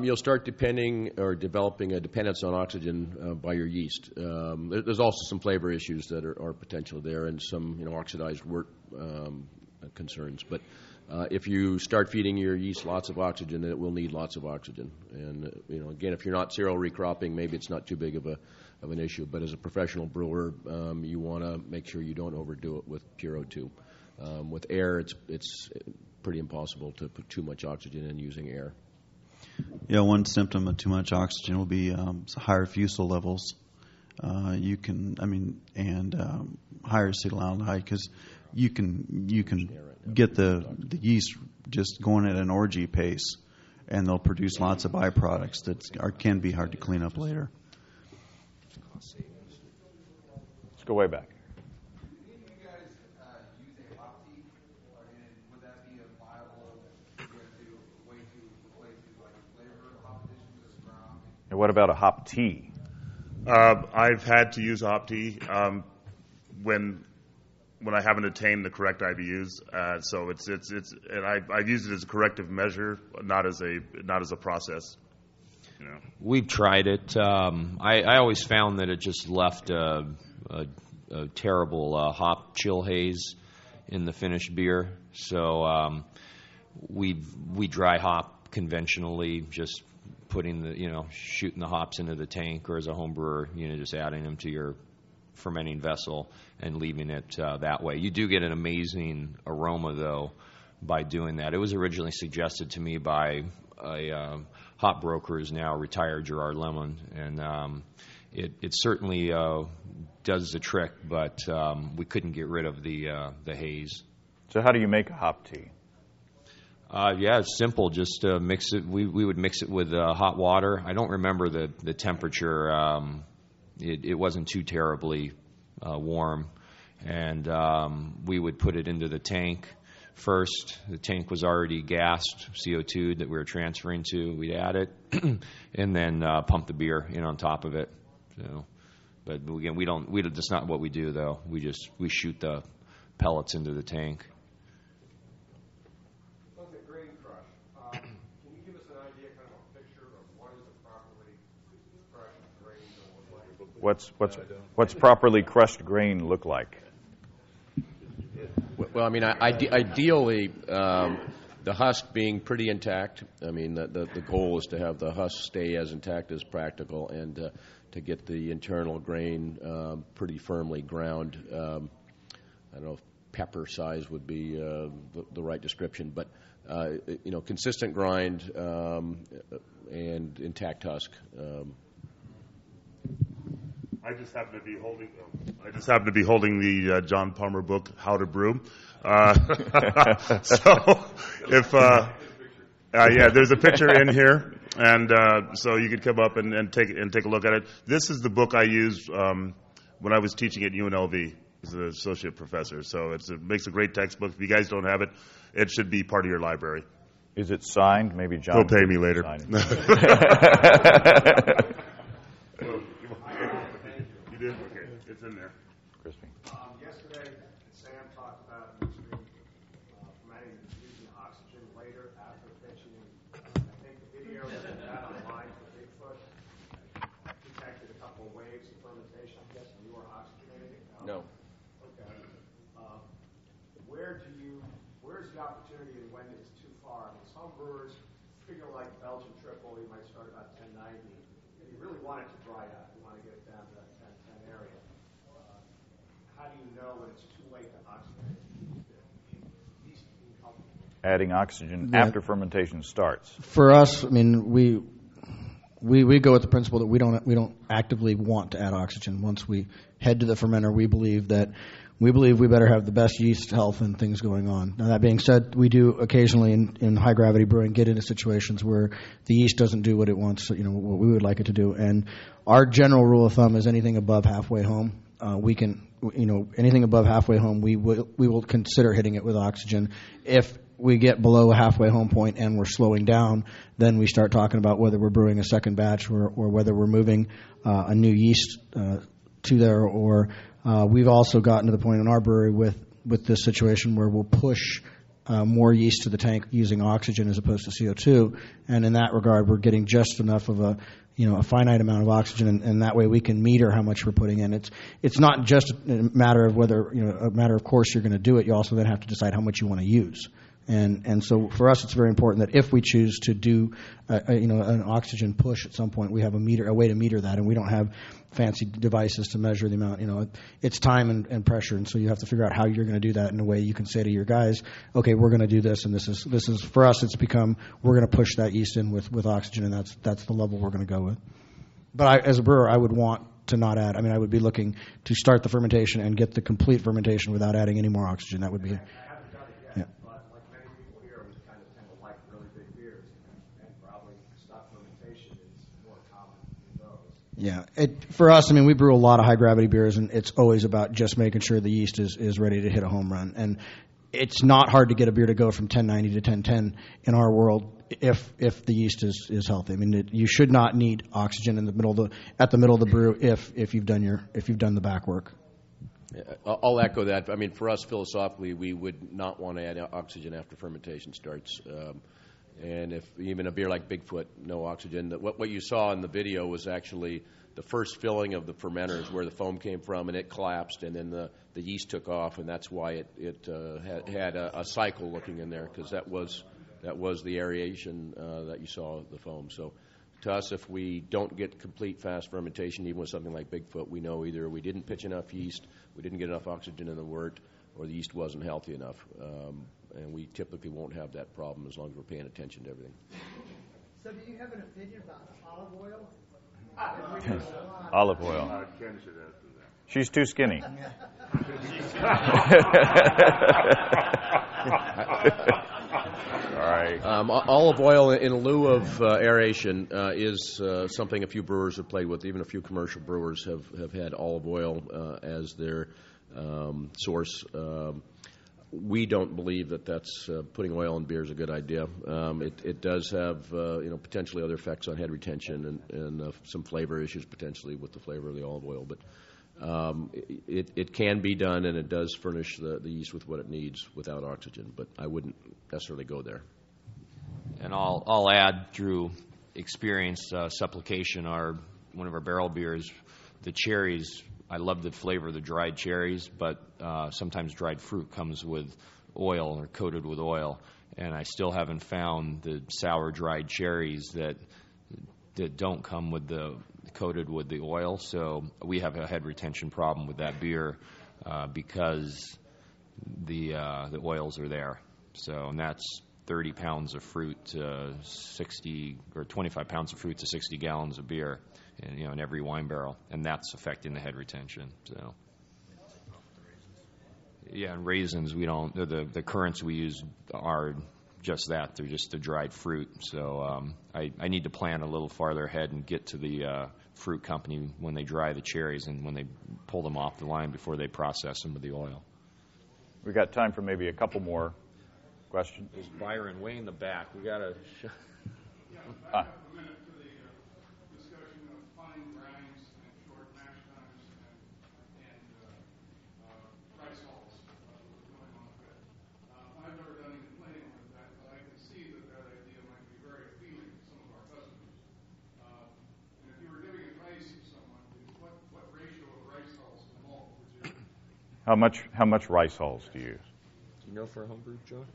you'll start developing a dependence on oxygen by your yeast. There's also some flavor issues that are potential there, and some oxidized wort concerns. But if you start feeding your yeast lots of oxygen, then it will need lots of oxygen. And again, if you're not cereal recropping, maybe it's not too big of an issue. But as a professional brewer, you want to make sure you don't overdo it with pure O2. With air, it's pretty impossible to put too much oxygen in using air. Yeah, one symptom of too much oxygen will be higher fusel levels. Higher acetaldehyde, because you can get the yeast just going at an orgy pace, and they'll produce lots of byproducts that can be hard to clean up later. Let's go way back. And what about a hop tea? I've had to use a hop tea when I haven't attained the correct IBUs. So and I've used it as a corrective measure, not as a process. We've tried it. I always found that it just left a terrible hop chill haze in the finished beer. So we dry hop conventionally, just putting shooting the hops into the tank, or as a home brewer, just adding them to your fermenting vessel and leaving it that way. You do get an amazing aroma, though, by doing that. It was originally suggested to me by a hop broker who's now retired, Gerard Lemon, and it certainly does the trick, but we couldn't get rid of the haze. So how do you make a hop tea? Yeah, it's simple. Just mix it. We would mix it with hot water. I don't remember the temperature. It wasn't too terribly warm. And we would put it into the tank first. The tank was already gassed, CO2 that we were transferring to. We'd add it, and then pump the beer in on top of it. So, but again, that's not what we do, though. We shoot the pellets into the tank. What's properly crushed grain look like? Well, I mean, ideally, the husk being pretty intact. I mean, the goal is to have the husk stay as intact as practical, and to get the internal grain pretty firmly ground. I don't know if pepper size would be the right description, but consistent grind and intact husk. I just happen to be holding the John Palmer book, How to Brew. So if there's a picture in here, and so you could come up and take a look at it. This is the book I used when I was teaching at UNLV as an associate professor. So it makes a great textbook. If you guys don't have it, it should be part of your library. Is it signed? Maybe John. He'll pay me later. Okay, it's in there. Crispy. Yesterday, Sam talked about fermenting and using oxygen later after pitching. I think the video that we had online for Bigfoot detected a couple of waves of fermentation. I'm guessing you were oxygenating it? No. Okay. the opportunity and when it's too far? I mean, some brewers figure like Belgian triple, you might start about 1090. And you really want it to dry out. You want to get it down to that 1010 area. How do you know when it's too late to oxidate? Yeast being comfortable. Adding oxygen after fermentation starts. For us, I mean, we go with the principle that we don't actively want to add oxygen. Once we head to the fermenter, we believe we better have the best yeast health and things going on. Now, that being said, we do occasionally in high gravity brewing get into situations where the yeast doesn't do what it wants, what we would like it to do. And our general rule of thumb is anything above halfway home, anything above halfway home, we will consider hitting it with oxygen. If we get below a halfway home point and we're slowing down, then we start talking about whether we're brewing a second batch or whether we're moving a new yeast to there. Or we've also gotten to the point in our brewery with this situation where we'll push more yeast to the tank using oxygen as opposed to CO2. And in that regard, we're getting just enough of a finite amount of oxygen, and that way we can meter how much we're putting in. It's not just a matter of whether a matter of course you're going to do it. You also then have to decide how much you want to use. And so for us, it's very important that if we choose to do an oxygen push at some point, we have a way to meter that, and we don't have fancy devices to measure the amount. It's time and pressure, and so you have to figure out how you're going to do that in a way you can say to your guys, okay, we're going to do this, and this is for us. It's become we're going to push that yeast in with oxygen, and that's the level we're going to go with. But as a brewer, I would want to not add. I mean, I would be looking to start the fermentation and get the complete fermentation without adding any more oxygen. That would be. Yeah. Yeah, for us, I mean, we brew a lot of high gravity beers, and it's always about just making sure the yeast is ready to hit a home run. And it's not hard to get a beer to go from 1090 to 1010 in our world if the yeast is healthy. I mean, you should not need oxygen in the middle of the brew if you've done the back work. I'll echo that. I mean, for us philosophically, we would not want to add oxygen after fermentation starts. And if even a beer like Bigfoot, no oxygen. What you saw in the video was actually the first filling of the fermenters where the foam came from, and it collapsed, and then the yeast took off, and that's why it had a cycle looking in there, because that was the aeration that you saw the foam. So to us, if we don't get complete fast fermentation, even with something like Bigfoot, we know either we didn't pitch enough yeast, we didn't get enough oxygen in the wort, or the yeast wasn't healthy enough. And we typically won't have that problem as long as we're paying attention to everything. So do you have an opinion about olive oil? Olive oil. Ken should answer that. She's too skinny. All right. Olive oil in lieu of aeration is something a few brewers have played with. Even a few commercial brewers have had olive oil as their source. We don't believe that's putting oil in beer is a good idea. It does have potentially other effects on head retention and some flavor issues potentially with the flavor of the olive oil. But it can be done, and it does furnish the yeast with what it needs without oxygen. But I wouldn't necessarily go there. And I'll add through experience, supplication, one of our barrel beers, the cherries. I love the flavor of the dried cherries, but sometimes dried fruit comes with oil or coated with oil, and I still haven't found the sour dried cherries that don't come with the coated with the oil. So we have a head retention problem with that beer because the oils are there. So and that's 30 pounds of fruit to 60 or 25 pounds of fruit to 60 gallons of beer. In every wine barrel, and that's affecting the head retention. So, yeah, and raisins we don't. The currants we use are just that. They're just the dried fruit. So I need to plan a little farther ahead and get to the fruit company when they dry the cherries and when they pull them off the line before they process them with the oil. We got time for maybe a couple more questions. There's Byron way in the back. We got to. How much rice hulls do you use? know for a homebrew, John?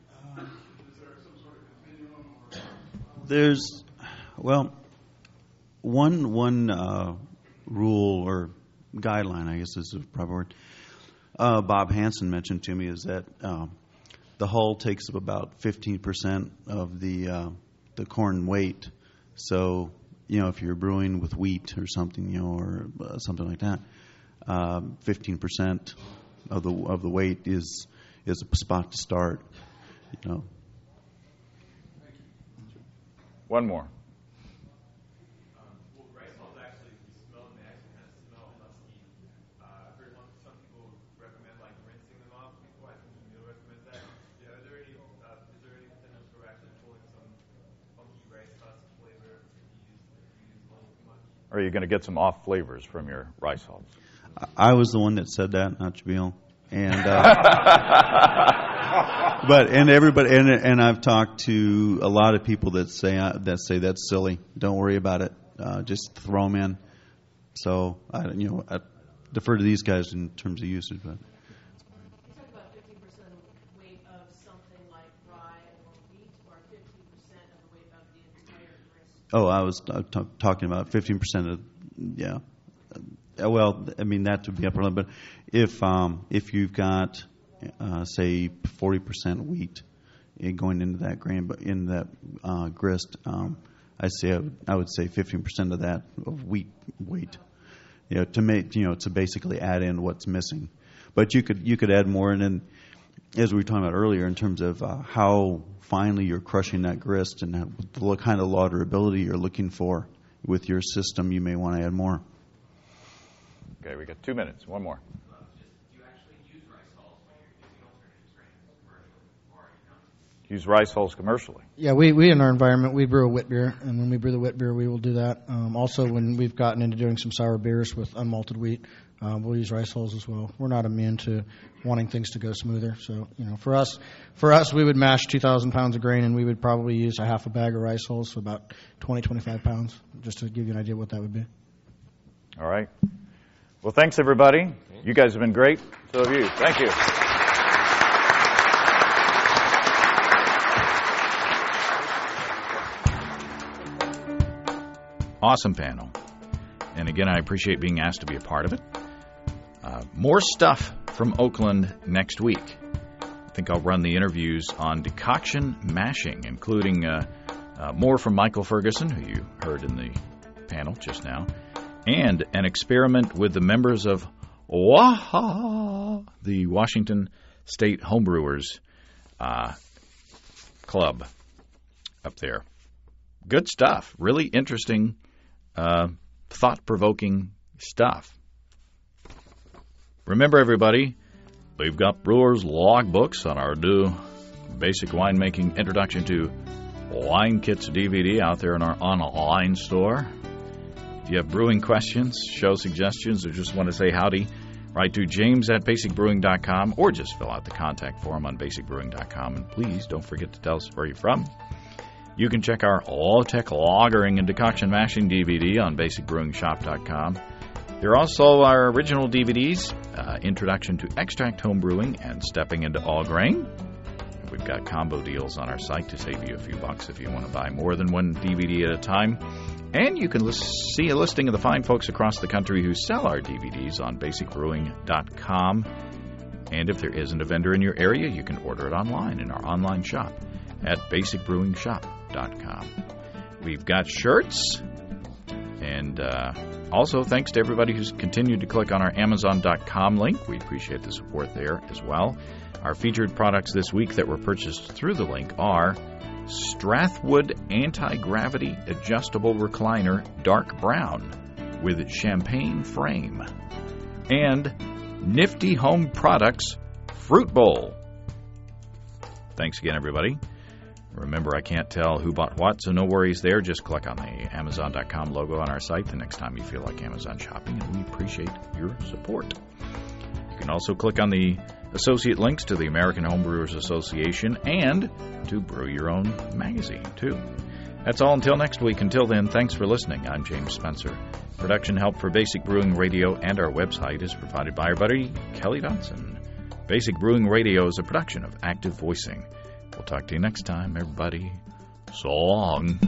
There's, well, one rule or guideline, I guess is the proper word, Bob Hansen mentioned to me is that the hull takes up about 15% of the corn weight. So, if you're brewing with wheat or something, or something like that, 15% of the weight is a spot to start. One more. Well, rice hulls actually smell nasty, kind of smell musky. I've heard some people recommend rinsing them off before. I think Emil recommends that. Yeah, is there any potential for actually pulling some funky rice husk flavor if you use a little too much? Or are you going to get some off flavors from your rice hulls? I was the one that said that, not Jamil. And but everybody and I've talked to a lot of people that say that's silly. Don't worry about it. Just throw them in. So I defer to these guys in terms of usage. But you talk about 15% weight of something like rye or wheat, or 15% of the weight of the entire grist. Oh, I was talking about 15% of Well, I mean that would be upper limit. But if you've got say 40% wheat going into that grain, but in that grist, I would say 15% of that of wheat weight. To make to basically add in what's missing. But you could add more, and then as we were talking about earlier, in terms of how finely you're crushing that grist and what kind of lauderability you're looking for with your system, you may want to add more. Okay, we got 2 minutes. One more. Do you actually use rice hulls when you're using alternative strains commercially, or are you not? Use rice hulls commercially. Yeah, we in our environment, we brew a wit beer, and when we brew the wit beer, we will do that. Also, when we've gotten into doing some sour beers with unmalted wheat, we'll use rice hulls as well. We're not immune to wanting things to go smoother. So, for us, we would mash 2,000 pounds of grain, and we would probably use a half a bag of rice hulls, so about 20, 25 pounds, just to give you an idea what that would be. All right. Well, thanks, everybody. You guys have been great. So have you. Thank you. Awesome panel. And again, I appreciate being asked to be a part of it. More stuff from Oakland next week. I think I'll run the interviews on decoction mashing, including more from Michael Ferguson, who you heard in the panel just now, and an experiment with the members of the Washington State Homebrewers Club up there. Good stuff. Really interesting, thought-provoking stuff. Remember, everybody, we've got Brewers Logbooks on our new Basic Winemaking Introduction to Wine Kits DVD out there in our online store. If you have brewing questions, show suggestions, or just want to say howdy, write to james@basicbrewing.com or just fill out the contact form on basicbrewing.com. And please don't forget to tell us where you're from. You can check our low-tech lagering and decoction mashing DVD on basicbrewingshop.com. There are also our original DVDs, Introduction to Extract Homebrewing and Stepping into All Grain. We've got combo deals on our site to save you a few bucks if you want to buy more than one DVD at a time. And you can see a listing of the fine folks across the country who sell our DVDs on basicbrewing.com. And if there isn't a vendor in your area, you can order it online in our online shop at basicbrewingshop.com. We've got shirts. And also, thanks to everybody who's continued to click on our Amazon.com link. We appreciate the support there as well. Our featured products this week that were purchased through the link are Strathwood Anti-Gravity Adjustable Recliner Dark Brown with Champagne Frame and Nifty Home Products Fruit Bowl. Thanks again, everybody. Remember, I can't tell who bought what, so no worries there. Just click on the Amazon.com logo on our site the next time you feel like Amazon shopping, and we appreciate your support. You can also click on the associate links to the American Homebrewers Association and to Brew Your Own magazine, too. That's all until next week. Until then, thanks for listening. I'm James Spencer. Production help for Basic Brewing Radio and our website is provided by our buddy Kelly Dodson. Basic Brewing Radio is a production of Active Voicing. We'll talk to you next time, everybody. So long.